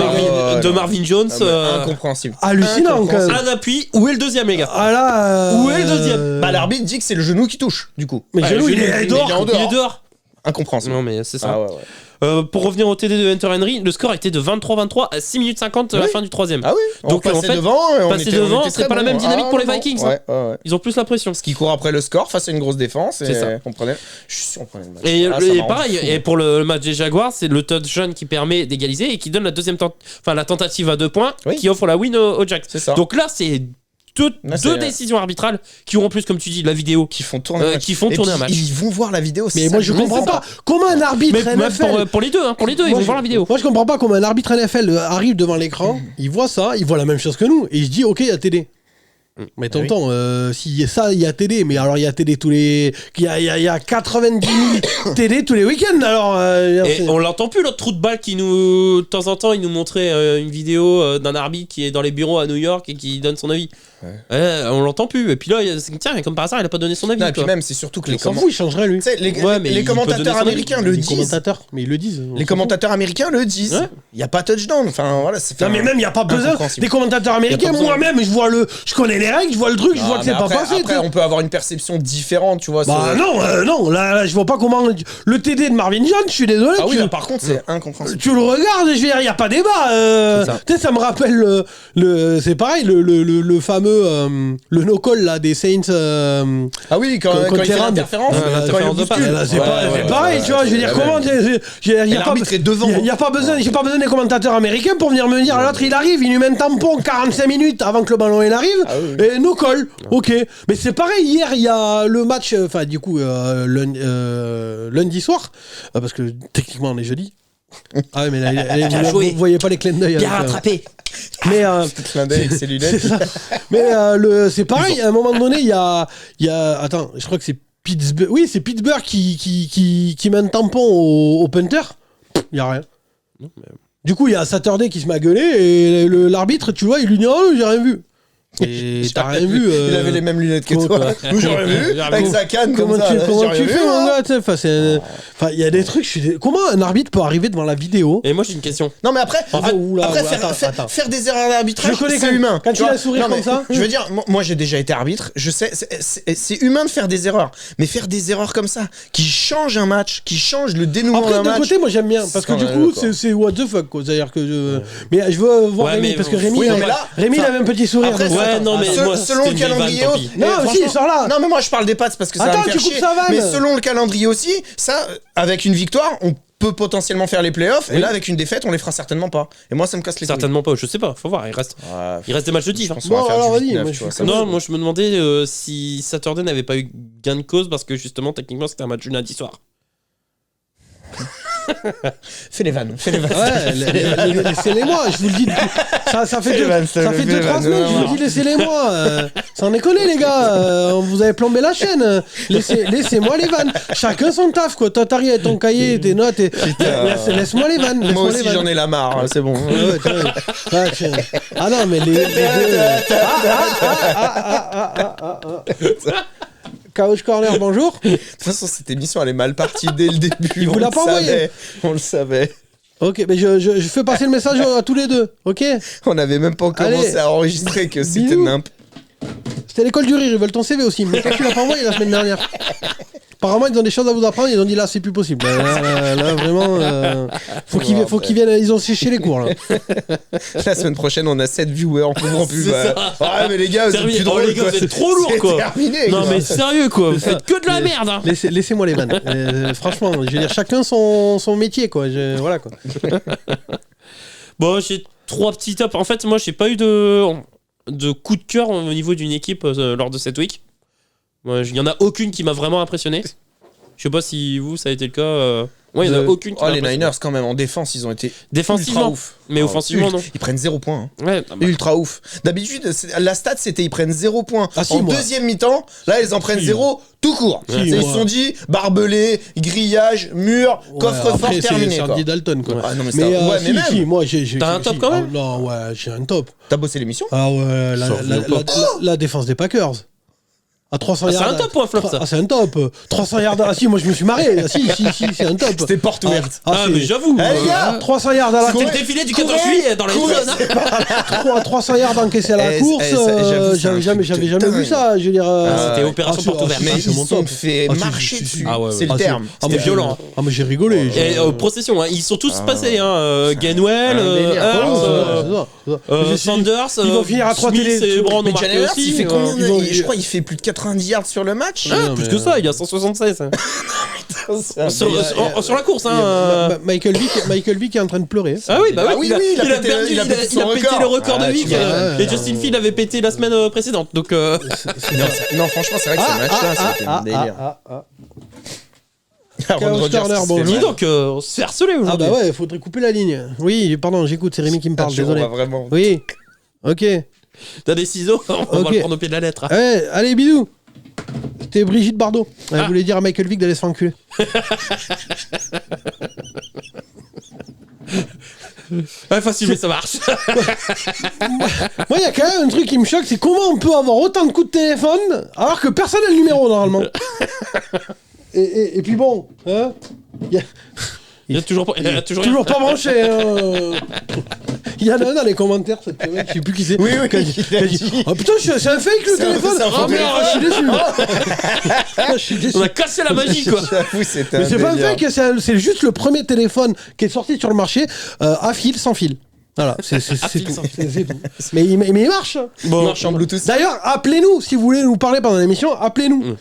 de Marvin Jones. Incompréhensible. Hallucinant, quand même. Un appui. Où est le deuxième, les gars? Ah là, Où est le deuxième? Bah, l'arbitre dit que c'est le genou qui touche, du coup. Mais le genou, il est dehors. Il est dehors. Incompréhensible. Non, mais c'est ça. Ah ouais. Pour revenir au TD de Hunter Henry, le score était de 23-23 à 6 minutes 50 à la fin du troisième. Ah oui. Donc, on en fait, devant, passer devant, c'est pas la même dynamique pour les Vikings. Ouais. Ils ont plus la pression. Parce qu'ils courent après le score face à une grosse défense. C'est ça. On prenait... Je suis sûr, on prenait le match. Et, Ça m'a pareil, rendu fou. et pour le match des Jaguars, c'est le touchdown qui permet d'égaliser et qui donne la deuxième la tentative à 2 points Oui. qui offre la win aux Jags. C'est ça. Donc là, c'est deux décisions arbitrales qui ont en plus, comme tu dis, la vidéo. Qui font tourner un match. Qui font Et tourner puis, un match. Ils vont voir la vidéo. Mais moi, je comprends pas comment un arbitre Mais même NFL. pour les deux, ils vont voir la vidéo. Moi, je comprends pas comment un arbitre NFL arrive devant l'écran, il voit ça, il voit la même chose que nous, et il se dit, ok, il y a TD. Mais tonton, si ça, il y a TD, mais alors il y a TD tous les. Il y a 90 000 TD tous les week-ends, alors. Et on l'entend plus, l'autre trou de balle qui nous. De temps en temps, il nous montrait une vidéo d'un arbitre qui est dans les bureaux à New York et qui donne son avis. On l'entend plus. Et puis là, tiens, comme par hasard, il a pas donné son avis. Non, et puis même, c'est surtout que Il s'en fout, il changerait lui. Tu sais, les Ouais, mais il peut donner commentateurs son avis. américains le Les disent. commentateurs, mais ils le disent. Les commentateurs américains le disent. Ouais. Il n'y a pas touchdown. Enfin, voilà, c'est Non, mais même, il n'y a pas besoin incompréhensible. des commentateurs américains. besoin. Moi-même, je connais les règles, je vois le truc, je vois que c'est pas passé. Après, on peut avoir une perception différente, tu vois. Bah non, là, je vois pas comment. Le TD de Marvin Jones, je suis désolé. Ah oui, là, par contre, c'est incompréhensible. Tu le regardes, je veux dire, il n'y a pas débat. C'est ça. Tu sais, ça me rappelle c'est pareil, le fameux le no-call là, des Saints. Ah oui, quand il fait Terran. l'interférence. Quand il bouscule. C'est pareil, tu vois, je veux dire, comment. l'arbitre est devant. Il n'y a pas besoin, j'ai pas besoin des commentateurs américains pour venir me dire, l'autre il arrive, il lui met un tampon 45 minutes avant que le ballon il arrive, et no-call. Ok. Mais c'est pareil, hier, il y a le match, enfin, du coup, lundi soir, parce que techniquement on est jeudi. Ah ouais, mais là, vous voyez pas les clins d'œil. Bien rattrapé. Mais Clin d'œil avec ses lunettes. c'est ça. Mais c'est pareil, à un moment donné, il y a attends, je crois que c'est Pittsburgh. Oui, c'est Pittsburgh qui met un tampon au punter. Il y a rien. Du coup, il y a Saturday qui se met à gueuler et l'arbitre, tu vois, il lui dit "Oh, j'ai rien vu." Et t'as rien vu. Il avait les mêmes lunettes que toi. J'aurais vu. Avec sa canne Comment comme ça. tu fais, mon gars, tu sais, enfin, il y a des trucs. Comment un arbitre peut arriver devant la vidéo? Et moi, j'ai une question. Non, mais après, attends. faire des erreurs d'arbitrage, Je connais c'est quand- humain. quand tu il a vois. un sourire Non, comme ça. Je veux dire, moi j'ai déjà été arbitre, je sais, c'est humain de faire des erreurs. Mais faire des erreurs comme ça, qui changent un match, qui changent le dénouement Après, d'un d'un match. côté, moi j'aime bien, parce que du coup, c'est what the fuck, quoi. C'est-à-dire que mais je veux voir Ouais, Rémi, mais parce que oui, Rémi, non, mais là, Rémi il avait un petit sourire. après, donc- Ouais, non, mais moi, selon c'était le une calendrier vanne, tant aussi. pis. Non, Et si, franchement- sors là. Non, mais moi je parle des Pats parce que ça va Attends, me faire tu coupes chier. sa vanne. Mais selon le calendrier aussi, ça, avec une victoire, on peut potentiellement faire les playoffs. Et là, avec une défaite, on les fera certainement pas. Et moi, ça me casse les couilles. Certainement pas, je sais pas, faut voir, il reste des matchs de 10. Je pense Bon, qu'on va faire alors, du vas-y, 8-9, moi, tu je vois, suis ça comme me- Non, moi je me demandais si Saturday n'avait pas eu gain de cause parce que justement, techniquement, c'était un match du lundi soir. Fais les vannes, fais les vannes. Ouais, laissez-les-moi, je vous le dis. Ça fait les vannes, 2-3 semaines, je vous dis, laissez-les-moi. Sans déconner, les gars, vous avez plombé la chaîne. Laissez-moi les vannes. Chacun son taf, quoi. Toi, t'arrives avec ton cahier, tes notes, et laisse-moi les vannes. Moi laisse-moi aussi, les vannes. j'en ai la marre, hein, c'est bon. Ouais, tiens. Ah non, mais les deux. Couch Corner, bonjour. De toute façon, cette émission, elle est mal partie dès le début. Il vous on l'a le pas envoyé. savait, On le savait. Ok, mais je fais passer le message à tous les deux, ok? On n'avait même pas commencé Allez. à enregistrer que c'était Bisous. nimp. C'était l'école du rire, ils veulent ton CV aussi. Mais toi, tu l'as pas envoyé la semaine dernière. Apparemment, ils ont des choses à vous apprendre. Ils ont dit là, c'est plus possible. Là, vraiment, faut qu'ils viennent. Ils ont séché les cours là. La semaine prochaine, on a 7 viewers, on comprend plus. C'est Bah. ça. Ouais, mais les gars, vous êtes Terminé. plus Oh, drôles. les gars, quoi. vous êtes trop lourds, C'est quoi. terminé. Non, quoi. mais sérieux quoi, vous faites que de la merde. Hein. Laissez-moi les vannes. Franchement, je veux dire, chacun son métier quoi. Voilà quoi. Bon, j'ai 3 petits tops. En fait, moi, j'ai pas eu de coup de cœur au niveau d'une équipe lors de cette week. Il y en a aucune qui m'a vraiment impressionné. Je sais pas si vous, ça a été le cas. Ouais, il n'y en a aucune qui Oh, m'a les impressionné. Niners, quand même, en défense, ils ont été ultra Défensivement. ouf. Mais offensivement, non. Ils prennent 0 points. Hein. Ouais, Ultra ouf. D'habitude, la stat, c'était ils prennent 0 points. Ah, si, en moi. deuxième mi-temps, là, ils en prennent Si. 0 tout court. Si, Ils se moi. sont dit grillage, mur, coffre-fort après, terminé. C'est quoi. Andy Dalton, quoi. Ah non, mais, Mais, ouais, mais même, si, moi, T'as un top quand même Non, ouais, j'ai un top. t'as bossé l'émission. Ah ouais, Ça revient pas. la défense des Packers. À 300 Ah, c'est yards. un top ou un flop, ça Ah, c'est un top. 300 yards. Ah si, moi je me suis marré. Ah, si, c'est un top. C'était porte ouverte. Ah, mais j'avoue. Eh, les gars, 300 yards à la C'était course. le défilé du 14 juillet dans les zones. Hein. 300 yards encaissés à la Eh, course. j'avoue, c'est un J'avais jamais, truc de j'avais vu dingue. ça. Je veux dire. C'était opération porte ouverte. Mais c'est ils mon se sont top. fait Ah, si, marcher si, si, dessus. si. Ah ouais, C'est ouais. le terme. C'était violent. Ah, mais j'ai rigolé. Et procession, hein. Ils sont tous passés. Gainwell, un délire. Hurts, Je suis- Sanders, ils vont finir à 3 Smith télé. et Brown ont Mais marqué Jalen Hurts, aussi. il fait combien ils vont- Je crois qu'il fait plus de 90 yards sur le match. Ah, Non, plus mais, que ça, il y a 176. C'est un Sur délire. sur la course, Il y a hein. Michael Vick est en train de pleurer. Ah oui, bah Ah oui, oui, oui, il a perdu, il a pété son le record de Ah, Vick. tu vois. Ouais, Et Justin Field avait pété la semaine précédente. Donc, Non, franchement, c'est vrai que ce match-là, c'était un délire. Aaron Chaos Rodgers, Corner, c'était bonjour. dis mal. donc, on se fait harceler Ah aujourd'hui. bah ouais, faudrait couper la ligne. Oui, pardon, j'écoute, c'est Rémi qui me parle, Attention, désolé. on va vraiment. Oui. Ok. T'as des ciseaux, on va Ok. le prendre au pied de la lettre. Ouais, allez, bisous. C'était Brigitte Bardot. Elle Ah. voulait dire à Michael Vick d'aller se faire enculer. Ouais, facile, mais ça marche. Moi, il y a quand même un truc qui me choque, c'est comment on peut avoir autant de coups de téléphone alors que personne n'a le numéro normalement. Et puis bon, hein, y a- Il y a toujours pas. Il y a toujours rien. toujours pas branché. Hein. Il y en a un dans les commentaires cette semaine, je sais plus qui c'est. Oui, oui, qui a dit- il qui a a dit, dit. oh putain, c'est un fake le C'est un- téléphone. c'est un faux Oh merde, je suis déçu. Je suis déçu. On a cassé la magie, quoi. J'avoue, c'était Mais un c'est pas un délire. fake, c'est juste le premier téléphone qui est sorti sur le marché à fil, sans fil. Voilà, c'est fil, tout. sans fil. C'est tout. Mais il marche. Il marche en Bluetooth. D'ailleurs, appelez-nous si vous voulez nous parler pendant l'émission. Appelez-nous.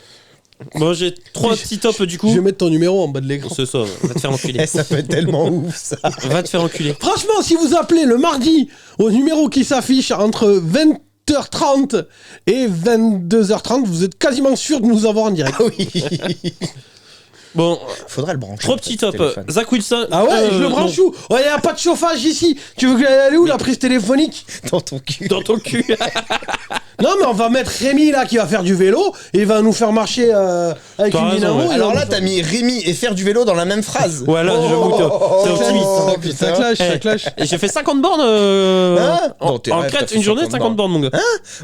Bon, j'ai 3 petits tops du coup. Je vais mettre ton numéro en bas de l'écran. C'est ça, va te faire enculer. Eh, ça peut être tellement ouf, ça. Va te faire enculer. Franchement, si vous appelez le mardi au numéro qui s'affiche entre 20h30 et 22h30, vous êtes quasiment sûr de nous avoir en direct. Oui. Bon, Faudrait le brancher. 3 en fait, petits ce tops. téléphone. Zach Wilson. Ah ouais, je le branche où? Ouais, y a pas de chauffage ici. Tu veux que j'aille aller où la prise téléphonique? Dans ton cul. Dans ton cul. Non, mais on va mettre Rémi là qui va faire du vélo et il va nous faire marcher avec T'as une raison, dynamo. ouais. et Alors on là, va- t'as mis Rémi et faire du vélo dans la même phrase. Ouais, là, j'avoue que c'est optimiste. Oh, ça putain. clash, ça Eh, clash. Et j'ai fait 50 bornes Hein en Dans tes rêves, crête, t'as fait une journée, 50 50 bornes, mon gars.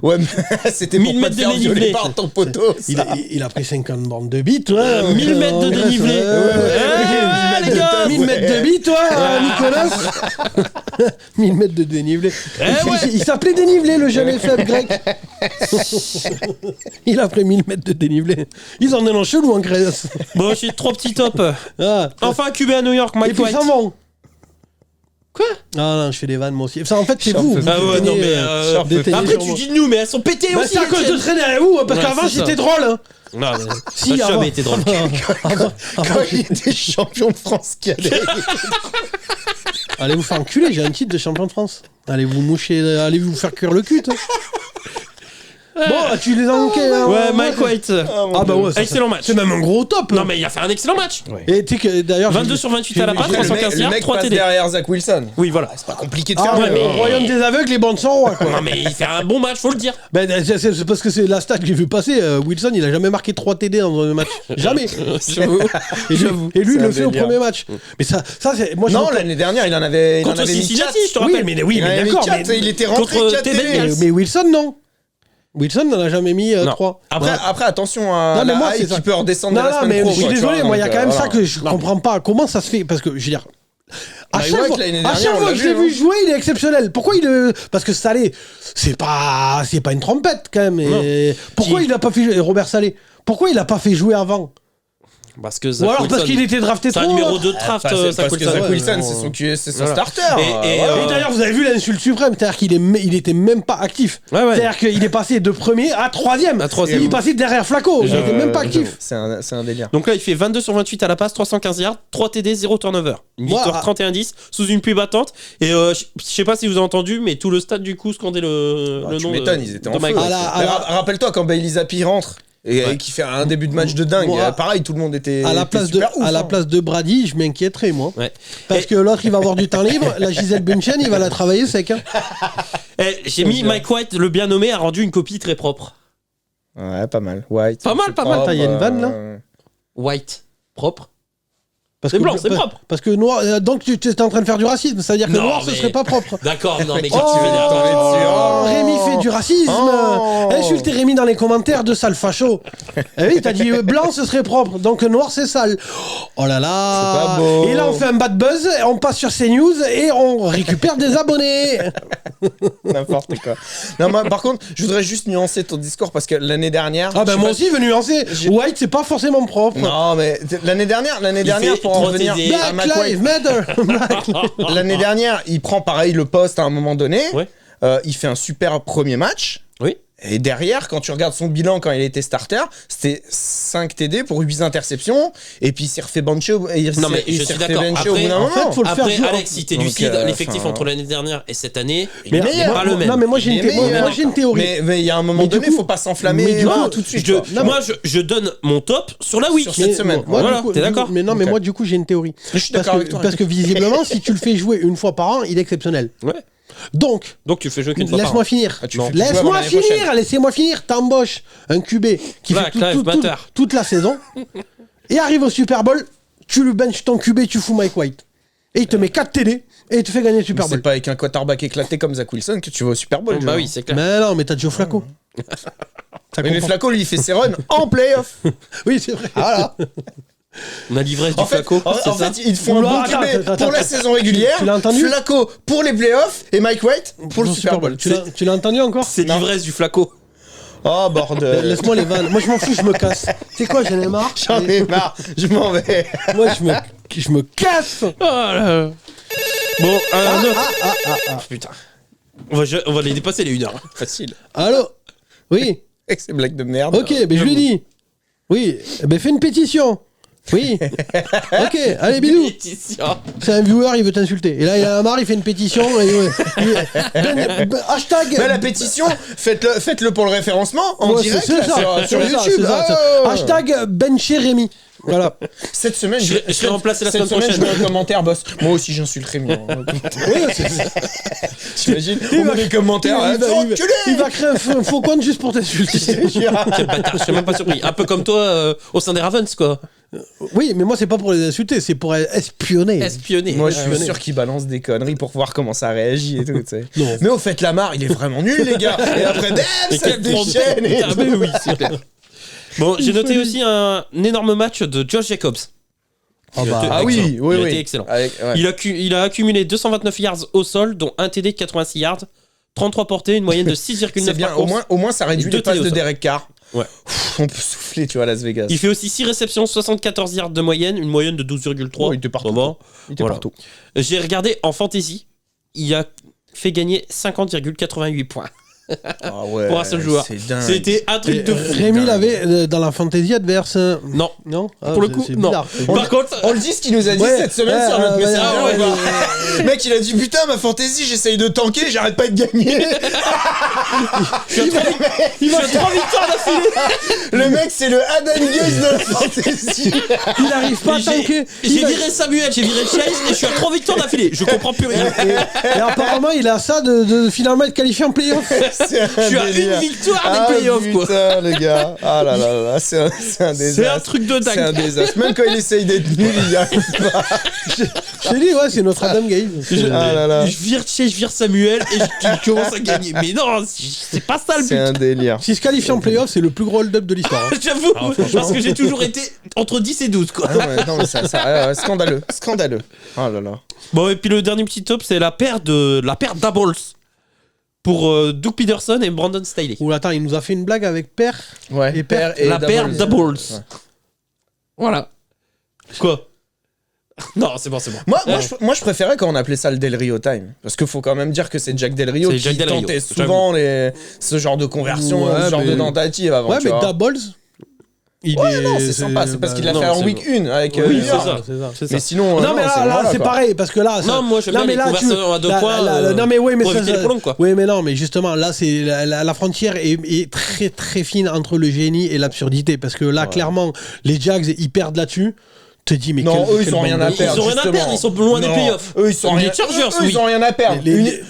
Ouais, mais c'était 1000 pour pas mètres te de faire violer dénivelé. par ton poteau. Il ça. il a pris 50 bandes de bits, ouais. 1000 mètres de dénivelé. ouais, les gars, 1000 mètres de bits, toi, Nicolas. 1000 mètres de dénivelé. Il s'appelait dénivelé, le jeune faible grec. Il a pris 1000 mètres de dénivelé. Ils en ont chelou en Grèce. Bon, j'ai 3 petits tops. Ah. Enfin, un QB à New York, Et Mike puis White. ils s'en vont. Quoi Ah non, je fais des vannes moi aussi. Ça, en fait, c'est J'en vous. peux vous Ah ouais, déteignez, non, mais. déteignez Après, sur tu moi. dis nous, mais elles sont pétées Bah, aussi. c'est à les cause de tiennes. traîner avec vous, parce Ouais, qu'avant c'est ça. c'était drôle. Hein. Non, mais Si, ça a avant. jamais été drôle. Avant, Quand il était champion de France cadet. allez vous faire enculer, j'ai un titre de champion de France. Allez vous moucher, allez vous faire cuire le cul, toi. Bon, tu les as manqués. hein, Ouais, Mike White. Ah bah ouais, Excellent match. C'est même un gros top. Non, mais il a fait un excellent match. Et tu sais que d'ailleurs. 22 sur 28 à la passe, j'ai- 315 Le yards, mec 3 passe TD. derrière Zach Wilson. Oui, voilà. C'est pas compliqué de Ah faire ouais, mieux. au royaume des aveugles, les bandes sont rois, quoi. Non, mais il fait un bon match, faut le dire. Ben, c'est parce que c'est la stat que j'ai vu passer. Wilson, il a jamais marqué 3 TD dans un match. Jamais. J'avoue. Et lui, il C'est le un fait au délire. premier match. Mais ça c'est. Moi, je Non, me- l'année dernière, il en avait Contre mis Cincinnati, 4. je te Oui, rappelle. mais Il en avait mis d'accord. 4, mais- il était rentré Contre 4 tes TD. Bengals. mais Wilson, non. Wilson n'en a jamais mis Non. 3. Après, attention à Non, mais moi, la c'est hype ça. qui peut redescendre Non, de la non, semaine mais pro. je suis quoi, tu désolé, vois, moi, il y a donc, quand même ça voilà. que je comprends pas. Comment ça se fait? Parce que, je veux dire. À Bah, chaque ouais, fois, que l'année à dernière, chaque on fois l'a que je l'ai vu, vu jouer, il est exceptionnel. Pourquoi il. Parce que Salé, c'est pas une trompette quand même. Et pourquoi il a pas fait. Robert Salé, pourquoi il a pas fait jouer avant? Parce que Ou Zach alors parce Wilson, qu'il était drafté c'est trop. un numéro 2 de draft, Parce Zach que Wilson. Zach Wilson, ouais. c'est son Voilà. starter. Et, voilà. Et d'ailleurs, vous avez vu l'insulte suprême, c'est-à-dire il était même pas actif. Ouais, ouais. C'est-à-dire qu'il est passé de premier à troisième. À troisième. Il est passé derrière Flacco, il était même pas actif. C'est un délire. Donc là, il fait 22 sur 28 à la passe, 315 yards, 3 TD, 0 turnover. Une Moi, victoire 31-10 sous une pluie battante. Et je sais pas si vous avez entendu, mais tout le stade du coup scandait le Tu nom m'étonnes, de, ils étaient de en Mike feu. White. Ah là, Mais rappelle-toi quand Bailey Zappi rentre et qui fait un début de match de dingue. Moi, Pareil, tout le monde était à la place super ouf. à la place de Brady, je m'inquiéterais moi. Ouais. Parce que l'autre il va avoir du temps libre, la Gisèle Bunchen, il va la travailler sec. Hein. J'ai mis Mike White, le bien nommé, a rendu une copie très propre. Ouais, pas mal. White. Pas mal. Attends, il y a une vanne, là White, propre. Parce C'est que- blanc, c'est propre. Parce que noir, donc tu es en train de faire du racisme, c'est-à-dire que Non, noir ce mais- serait pas propre. D'accord, non mais Oh, quand tu m'énerves. tombé dessus. Oh, Rémi fait du racisme. Oh. Insultez Rémi dans les commentaires de sale facho. Eh oui, t'as dit blanc ce serait propre, donc noir c'est sale. Oh là là. C'est pas beau. Et là on fait un bad buzz, on passe sur CNews et on récupère des abonnés. N'importe quoi. Non, moi, par contre, je voudrais juste nuancer ton discours parce que l'année dernière. Ah je ben sais moi pas- aussi venu nuancer. j'ai- White c'est pas forcément propre. Non, mais l'année dernière, fait pour en revenir protéger. à Black McWhite, Lives Matter. l'année dernière, il prend pareil le poste à un moment donné. Ouais. Il fait un super premier match. Oui. Et derrière, quand tu regardes son bilan quand il était starter, c'était 5 TD pour 8 interceptions. Et puis il s'est refait bencher au, et il Non, mais s'est- il je s'est suis refait d'accord. bencher au Après, bout d'un en moment. fait, faut le faire Après, jouer. Alex, si t'es Donc, lucide, l'effectif enfin, entre l'année dernière et cette année, il est il est meilleur. pas le même. Non mais moi j'ai Il une, est meilleur. moi, j'ai une théorie. Mais il y a un moment Mais du donné, coup- faut pas s'enflammer mais du coup, tout de suite. quoi. Moi, je donne mon top sur la week. Sur cette semaine. Moi, Voilà, du coup- t'es d'accord Mais non, mais Ok. moi du coup j'ai une théorie. Je suis Parce d'accord que, avec toi. parce que visiblement, si tu le fais jouer une fois par an, il est exceptionnel. Ouais. Donc, Donc tu le fais jouer qu'une fois par laisse-moi an. finir. Ah, tu le fais jouer avant Laisse-moi l'année prochaine. finir, laissez-moi finir. T'embauches un QB qui Black fait Lives Matter. toute la saison et arrive au Super Bowl, tu le benches ton QB, tu fous Mike White. Et il te met 4 TD et il te fait gagner le Super C'est Bowl. pas avec un quarterback éclaté comme Zach Wilson que tu vas au Super Bowl. Bah Joe. oui, c'est clair. Mais non, mais t'as Joe Flacco. Ça Mais comprend. Flacco, lui, il fait ses runs en playoff. Oui, c'est vrai. Voilà. On a l'ivresse du En fait, Flacco. c'est ça ils font un Oula, bon attends, QB attends, pour la attends. saison régulière. Tu l'as entendu Flacco pour les playoffs et Mike White pour le Super Bowl. Tu l'as entendu encore C'est Non. l'ivresse du Flacco. Oh bordel. Laisse-moi les vannes. Moi, je m'en fous, je me casse. Tu sais quoi, j'en ai marre. J'en ai marre. Je m'en vais. Moi, je me casse. Oh là. Bon, putain. On va les dépasser les 1 heure. Facile. Allô. Oui. Avec ces blagues de merde. Ok, ben je lui dis. Oui. Eh ben fais une pétition. Oui. Ok. Allez, bisous. Pétition. C'est un viewer, il veut t'insulter. Et là, il en a marre, il fait une pétition. Et, hashtag. Mais la pétition, faites-le pour le référencement en Ouais, direct c'est là, ça, sur c'est ça, YouTube. c'est ça, c'est Oh. ça. Hashtag bencher Rémi. Voilà. Cette semaine, Je serai remplacé la cette semaine semaine, prochaine. je mets un commentaire, boss. Moi aussi, j'insulte Rémi. hein. Ouais, T'imagines Il On va- met des commentaires. il va- Faut il va- enculer. il va créer un faux compte juste pour t'insulter. Quel bâtard, je suis même pas surpris. Un peu comme toi au sein des Ravens, quoi. Oui, mais moi, c'est pas pour les insulter, c'est pour espionner. Espionné. Moi, je Ouais. suis sûr qu'il balance des conneries pour voir comment ça réagit et tout, tu sais. Non. Mais au fait, Lamar, il est vraiment nul, les gars. Et après, bam, Mais ça se quel déchaîne. et Putain, tout. mais oui, c'est clair. Bon, j'ai noté aussi un énorme match de Josh Jacobs. Ah bah, Ah oui, Excellent. oui, Il a oui. été excellent. Avec- ouais. Il a accumulé 229 yards au sol, dont un TD de 86 yards, 33 portées, une moyenne de 6,9 C'est bien, par au course. moins ça réduit Deux les passes TD au de sol. Derek Carr. Ouais. On peut souffler, tu vois, à Las Vegas. Il fait aussi 6 réceptions, 74 yards de moyenne, une moyenne de 12,3. Oh, il était partout. Ça va. Il était Voilà. partout. J'ai regardé en fantasy, il a fait gagner 50,88 points Ah ouais, pour un seul joueur. C'est dingue. C'était un truc de fou. Rémi l'avait dans la fantasy adverse. Non. Non. Ah, Pour le c'est- coup, c'est non. bizarre. Par contre, On le dit ce qu'il nous a dit Ouais, cette semaine ouais, sur notre ouais, Messenger. ouais, ou pas ouais, Mec, il a dit putain, ma fantasy, j'essaye de tanker, j'arrête pas de gagner. il va 3 victoires d'affilée. Le mec, c'est le Adam Gaze de la fantasy. Il arrive pas à tanker. J'ai viré Samuel, j'ai viré Chase et je suis à 3 victoires d'affilée. Je comprends plus rien. Et apparemment, il a ça de finalement être qualifié en playoff. Je suis à une victoire des playoffs, quoi. Putain, les gars. Ah là là là, c'est un désastre. C'est un truc de C'est un dingue. désastre. Même quand il essaye d'être nul, il y arrive pas. Je t'ai dit, ouais, c'est notre Adam Gaze. Ah là là. Je vire Chase, je vire Samuel et tu commences à gagner. Mais non, c'est pas ça le C'est but. un délire. S'il se qualifie en playoff, c'est le plus gros hold-up de l'histoire. hein. J'avoue, parce que j'ai toujours été entre 10 et 12, quoi. Ah ouais, non, mais scandaleux. Scandaleux. Oh là là. Bon, et puis le dernier petit top, c'est la paire Doubles pour Doug Peterson et Brandon Staley. Ou attends, il nous a fait une blague avec Père. Ouais, Et père La paire Doubles. Ouais. Voilà. Quoi? Non, c'est bon. Moi, je préférais quand on appelait ça le Del Rio Time. Parce qu'il faut quand même dire que c'est Jack Del Rio C'est qui Jack Del Rio, tentait souvent ce genre de conversion, Ouais, ce genre mais- de tentative avant. Ouais, tu mais vois. Doubles. Non, c'est sympa, c'est parce qu'il l'a fait en week 1 avec Oui, New c'est York. ça, c'est ça. Mais sinon, Non, mais là, c'est pareil, parce que là. Non, moi, j'aime bien les conversations à deux points. Non, mais oui, mais pour ça. éviter les prolongues, quoi. Oui, mais non, mais justement, là, c'est la frontière est très, très fine entre le génie et l'absurdité. Parce que là, clairement, les Jags, ils perdent là-dessus. Te dis, mais non, eux, quel ils ont rien à perdre. Ils ont rien à perdre, ils sont loin des playoffs. Eux, ils sont Les rien. Chargers, eux, oui. ils ont rien à perdre.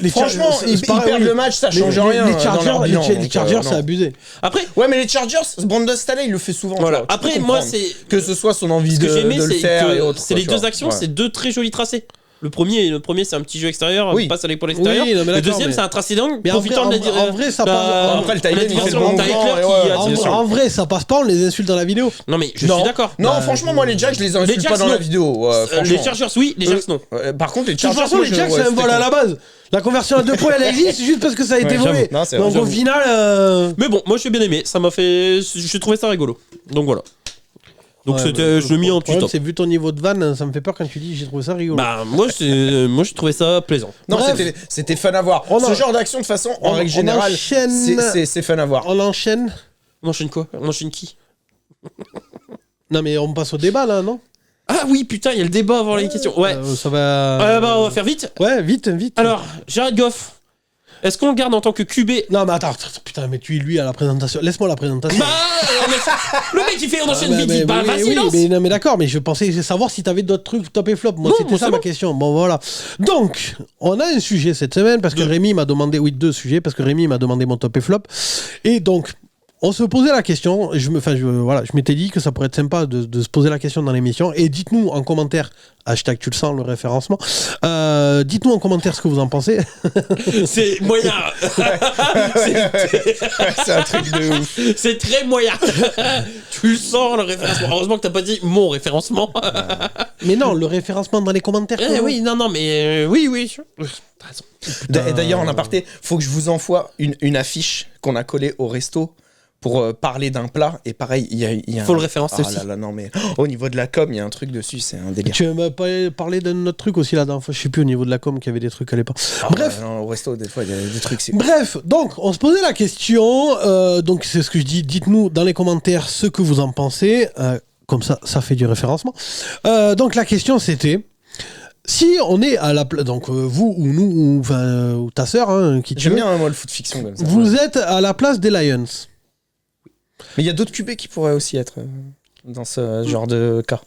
Franchement, ils perdent le match, ça change rien. Les Chargers, c'est abusé. Après, ouais, mais les Chargers, Brandon Staley, il le fait souvent. voilà. Après, moi, c'est. Que ce soit son envie Ce que de j'aimais, le faire et autres. c'est les deux actions, c'est deux très jolis tracés. Le premier, c'est un petit jeu extérieur, Oui. passe à l'épaule extérieur. Oui, non, mais Le d'accord, deuxième, mais- c'est un tracé d'angle, Mais profitant de la en vrai, ça passe. Après, le Tyler, il fait le diversion bon de Tyler moment, qui En vrai, ça passe pas, on les insulte dans la vidéo. Non, mais je suis d'accord. Non, franchement, moi, les Jacks, je les insulte Jacks, pas dans la non. vidéo. Les Chargers, oui, les Jacks, non. Par contre, les De toute Chargers, façon, les Jacks, c'est un vol à la base. La conversion à 2 points, elle existe juste parce que ça a été Ouais, volé. j'avoue. Non, c'est vrai, Donc au j'avoue. final. Mais bon, moi, j'ai bien aimé. Ça m'a fait. J'ai trouvé ça rigolo. Donc voilà. Donc Ouais, c'était. Je l'ai mis en le problème, tuto. c'est vu ton niveau de vanne, ça me fait peur quand tu dis j'ai trouvé ça rigolo. Bah, moi, j'ai trouvé ça plaisant. Non, Bref. c'était fun à voir. On Ce en- genre d'action, de toute façon, en on- règle on générale, enchaîne. c'est fun à voir. On enchaîne. On enchaîne quoi? On enchaîne qui? Non, mais on passe au débat là, non? Ah oui, putain, il y a le débat avant les questions. Ouais. Ça va. Bah, on va faire vite. Ouais, vite. Alors, Jared Goff, est-ce qu'on le garde en tant que QB? Non, mais attends, putain, mais tu es lui à la présentation. Laisse-moi la présentation. Bah, le mec il fait on enchaîne vite, mais, il parle vas-y, lance. non, mais d'accord, mais je pensais savoir si t'avais d'autres trucs top et flop. Moi, Non, c'était moi, ça c'est ma bon. question. Bon, voilà. Donc, on a un sujet cette semaine parce que Rémi m'a demandé, deux sujets, parce que Rémi m'a demandé mon top et flop. Et donc, on se posait la question, je m'étais dit que ça pourrait être sympa de se poser la question dans l'émission. Et dites-nous en commentaire, hashtag tu le sens, le référencement, dites-nous en commentaire ce que vous en pensez. C'est moyen. C'est un truc de ouf. C'est très moyen. Tu le sens le référencement. Heureusement que t'as pas dit mon référencement. Mais non, le référencement dans les commentaires. Eh oui, non, mais oui. T'as raison. D'ailleurs, en aparté, faut que je vous envoie une affiche qu'on a collée au resto pour parler d'un plat. Et pareil, il y a Faut le référencer aussi. Là, là, non, mais au niveau de la com, il y a un truc dessus, c'est un délire. Tu m'as pas parlé d'un autre truc aussi la dernière fois, je sais plus au niveau de la com qu'il y avait des trucs à l'époque. Bref. Non, au resto, des fois, il y a des trucs. Bref, donc on se posait la question, donc c'est ce que je dis, dites-nous dans les commentaires ce que vous en pensez, comme ça fait du référencement. Donc la question c'était, si on est à la place, donc vous ou nous, ou ta sœur, hein, qui tu J'aime veux, bien, moi, le foot fiction comme ça. vous êtes à la place des Lions. Mais il y a d'autres QB qui pourraient aussi être dans ce genre de cas.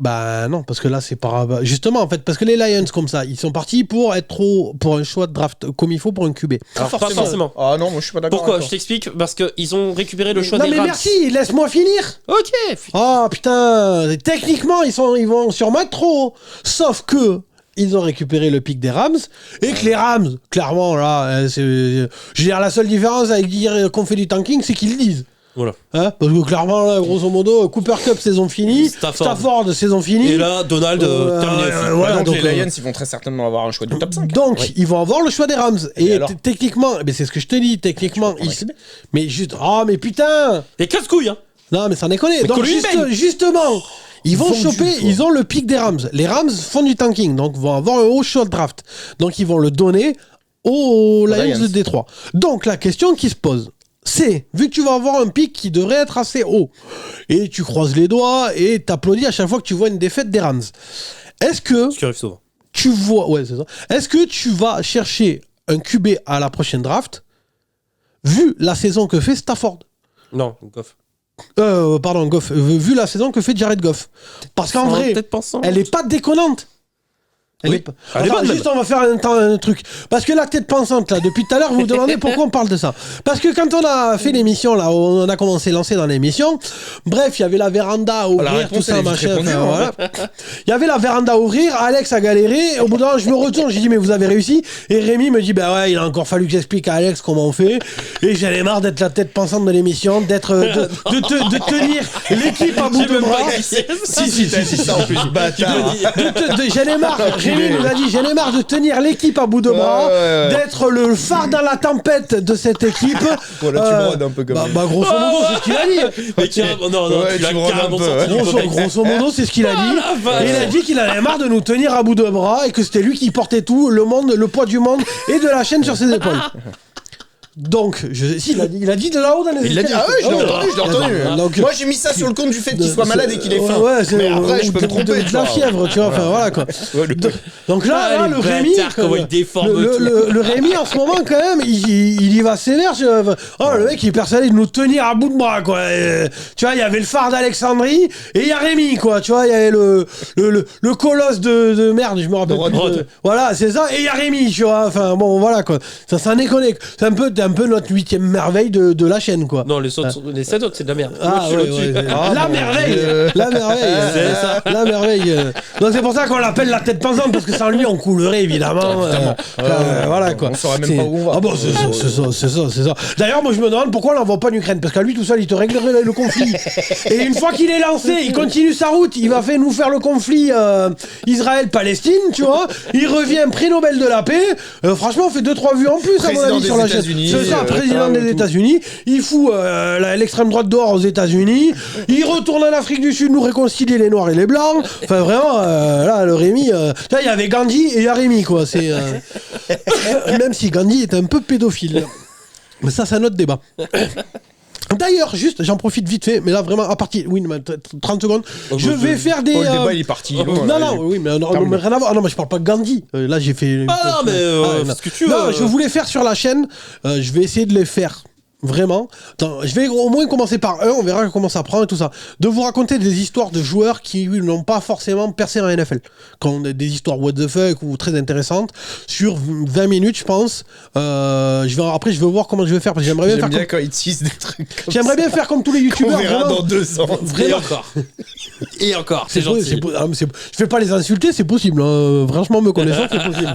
Bah non, parce que là c'est pas... Justement en fait, parce que les Lions comme ça, ils sont partis pour un choix de draft comme il faut pour un QB. Alors, pas forcément. Ah non, moi je suis pas d'accord. Pourquoi? avec Je toi. t'explique. Parce qu'ils ont récupéré le choix Non des mais Rams. merci, laisse-moi finir. Ok. Oh putain, techniquement ils vont sûrement être trop hauts. Sauf que ils ont récupéré le pic des Rams et que les Rams, clairement là, je veux dire la seule différence avec dire qu'on fait du tanking, c'est qu'ils le disent. Voilà. Hein, parce que clairement là, grosso modo, Cooper Cup saison finie, Stafford saison finie. Et là, Donald terminé. voilà, donc, donc, les Lions, ils vont très certainement avoir un choix du top 5. Donc, ils vont avoir le choix des Rams. Et alors techniquement, mais c'est ce que je te dis, techniquement, mais juste, oh mais putain. Et casse-couilles, hein. Non mais ça déconne. Mais Donc justement, ils vont vendu, choper, quoi. ils ont le pic des Rams. Les Rams font du tanking, donc vont avoir un haut choix de draft. Donc ils vont le donner aux Lions de Détroit. Donc la question qui se pose, c'est, vu que tu vas avoir un pic qui devrait être assez haut, et tu croises les doigts et t'applaudis à chaque fois que tu vois une défaite des Rams, est-ce que Ce qui arrive souvent. tu vois, ouais c'est ça, est-ce que tu vas chercher un QB à la prochaine draft, vu la saison que fait Stafford? Non, Goff. Goff, vu la saison que fait Jared Goff. Parce qu'en vrai, peut-être pensant. elle est pas déconnante. Elle Oui. est pas... Elle est Attends, bonne, juste, on va faire un truc. Parce que la tête pensante, là, depuis tout à l'heure, vous vous demandez pourquoi on parle de ça. Parce que quand on a fait l'émission, là, on a commencé à lancer dans l'émission, bref, il y avait la véranda à ouvrir, réponse, tout ça, elle est vite machin. répondue, enfin, hein. voilà. Il y avait la véranda à ouvrir, Alex a galéré, au bout d'un moment, je me retourne, j'ai dit, mais vous avez réussi. Et Rémi me dit, bah ouais, il a encore fallu que j'explique à Alex comment on fait. Et j'en ai marre d'être la tête pensante de l'émission, de tenir l'équipe à bout de bras. Si, t'as dit ça en plus, bâtard. J'en ai marre, Rémi nous a dit, j'en ai marre de tenir l'équipe à bout de bras, ouais. d'être le phare dans la tempête de cette équipe. Voilà, tu brodes un peu comme ça. Bah, grosso modo, c'est ce qu'il a dit. Mais non, Ouais, tu l'as tu me rends carrément un peu, sorti. ouais. Grosso modo, c'est ce qu'il a dit. la vache. Et il a dit qu'il en avait marre de nous tenir à bout de bras et que c'était lui qui portait tout, le monde, le poids du monde et de la chaîne sur ses épaules. Donc, il a dit de là-haut dans les Il l'a dit, ah ouais, je l'ai entendu. Donc, Moi, j'ai mis ça sur le compte du fait qu'il soit malade et qu'il ait faim. Ouais, mais après, je peux me tromper. De la fièvre, tu vois. Enfin, voilà, quoi. Donc là, le Rémi. Comment il déforme Le Rémi, en ce moment, quand même, il y va sévère. Oh, le mec, il est persuadé de nous tenir à bout de bras, quoi. Tu vois, il y avait le phare d'Alexandrie et il y a Rémi, quoi. Tu vois, il y avait le colosse de merde, je me rappelle plus. Voilà, c'est ça. Et il y a Rémi, tu vois. Enfin, bon, voilà, quoi. Ça déconne. C'est un peu notre 8e merveille de la chaîne, quoi. Non, les 7 autres, c'est de la merde. Ah, la merveille. La merveille. C'est ça. La merveille. Donc c'est pour ça qu'on l'appelle la tête pensante, parce que sans lui, on coulerait, évidemment. Voilà, quoi. On saurait même pas où on va. Ah bon, c'est ça. D'ailleurs, moi, je me demande pourquoi on l'envoie pas en Ukraine, parce qu'à lui, tout seul, il te réglerait le conflit. Et une fois qu'il est lancé, il continue sa route, il va nous faire le conflit Israël-Palestine, tu vois. Il revient prix Nobel de la paix. Franchement, on fait 2-3 vues en plus, à mon avis, sur la chaîne. C'est ça, président des États-Unis. Il fout l'extrême droite dehors aux États-Unis. Il retourne en Afrique du Sud nous réconcilier les Noirs et les Blancs. Enfin, vraiment, là, le Rémi. Là, il y avait Gandhi et il y a Rémi, quoi. C'est même si Gandhi est un peu pédophile. Mais ça, c'est un autre débat. D'ailleurs, juste, j'en profite vite fait, mais là vraiment, à partir, 30 secondes, je vais faire des. Le débat, il est parti. Mais rien à voir. Non, mais je parle pas de Gandhi. Là, j'ai fait. Ah, mais ce que tu veux. Non, je voulais faire sur la chaîne. Je vais essayer de les faire. Vraiment. Attends, je vais au moins commencer par on verra comment ça prend et tout ça. De vous raconter des histoires de joueurs qui n'ont pas forcément percé en NFL. Quand on a des histoires what the fuck ou très intéressantes, sur 20 minutes, je pense. Après, je vais voir comment je vais faire. Parce que j'aimerais bien faire. Quand ils teasent des trucs comme j'aimerais bien faire comme tous les youtubeurs. On verra dans 2 ans. Vraiment. Et encore, c'est gentil. Je vais pas les insulter, c'est possible. Hein. Franchement, me connaissant, c'est possible.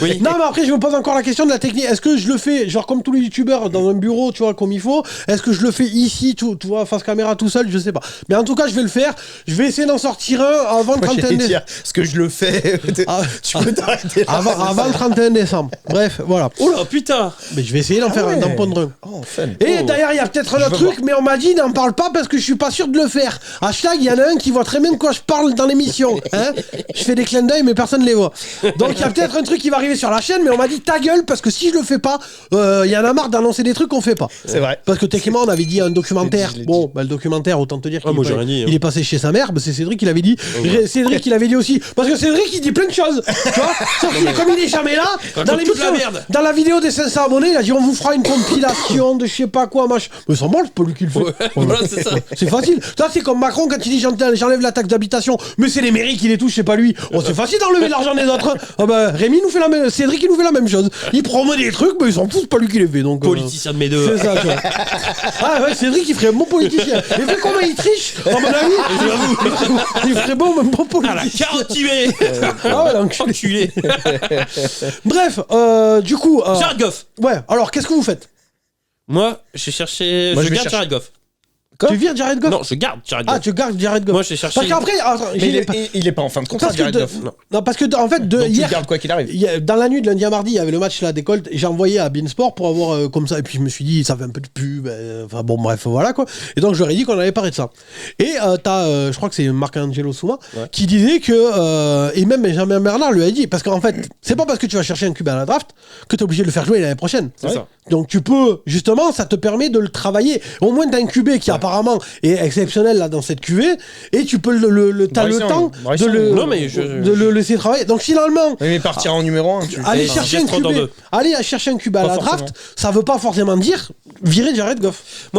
Oui. Non, mais après, je me pose encore la question de la technique. Est-ce que je le fais, genre comme tous les youtubeurs, dans un bureau, tu vois, comme il faut? Est-ce que je le fais ici, tu vois, face caméra tout seul? Je sais pas. Mais en tout cas, je vais le faire. Je vais essayer d'en sortir un avant le 31 décembre. Est-ce que je le fais? Tu peux t'arrêter là. Avant le 31 décembre. Bref, voilà. Oh là, putain! Mais je vais essayer d'en faire d'en pondre un. Oh, fun. Et d'ailleurs, il y a peut-être un autre truc, mais on m'a dit n'en parle pas parce que je suis pas sûr de le faire. Hashtag, il y en a un qui voit très bien de quoi je parle dans l'émission. Hein, je fais des clins d'œil, mais personne ne les voit. Donc il y a peut-être un truc qui va arriver sur la chaîne, mais on m'a dit ta gueule parce que si je le fais pas, il y en a marre d'annoncer des trucs qu'on fait pas. C'est vrai. Parce que techniquement, on avait dit un documentaire. Bon, le documentaire, autant te dire qu'il est passé chez sa mère. C'est Cédric qui l'avait dit. Cédric qui l'avait dit aussi. Parce que Cédric, il dit plein de choses. Tu vois, sauf que comme il est jamais là, dans l'émission, dans la vidéo des 500 abonnés, il a dit on vous fera une compilation de je sais pas quoi, machin. Mais sans bon, c'est pas lui qui le fait. Voilà, c'est ça. C'est facile. Ça, c'est comme Macron quand il dit j'enlève la taxe d'habitation. Mais c'est les mairies qui les touchent, c'est pas lui. Oh, c'est facile d'enlever l'argent des autres. Oh, bah, Rémi nous fait la même. Cédric, il nous fait la même chose. Il promeut des trucs, mais ils s'en foutent, c'est pas lui qui les fait. Donc, politicien de mes deux. C'est ça, tu vois. Ah ouais, Cédric, il ferait un bon politicien. Et vu comment il triche, à mon avis, il ferait bon, même bon politicien. Ah, la carotte tuée. Ah ouais, l'enculé. Bref, du coup. Jared Goff. Ouais, alors qu'est-ce que vous faites? Moi, j'ai cherché. Je garde Jared Goff. Tu vires Jared Goff? Non, je garde Jared Goff. Ah, tu gardes Jared Goff. Moi, j'ai cherché. Parce qu'après, il est pas en fin de contrat, Jared Goff. Non, parce que en fait, donc hier, tu gardes quoi qu'il arrive. Dans la nuit de lundi à mardi, il y avait le match là des Colts. Et j'ai envoyé à Beansport pour avoir comme ça. Et puis je me suis dit, ça fait un peu de pub. Enfin bon, bref, voilà quoi. Et donc je leur ai dit qu'on allait parler de ça. Et t'as, je crois que c'est Marc-Angelo Souma qui disait que et même Benjamin Bernard lui a dit, parce qu'en fait, c'est pas parce que tu vas chercher un QB à la draft que t'es obligé de le faire jouer l'année prochaine. C'est ça. Donc tu peux, justement, ça te permet de le travailler. Au moins t'as un QB qui apparemment est exceptionnel là dans cette QV, et tu peux t'as le temps de le laisser travailler. Donc finalement, mais partir en numéro 1, aller chercher un QB à la draft, ça veut pas forcément dire virer Jared Goff.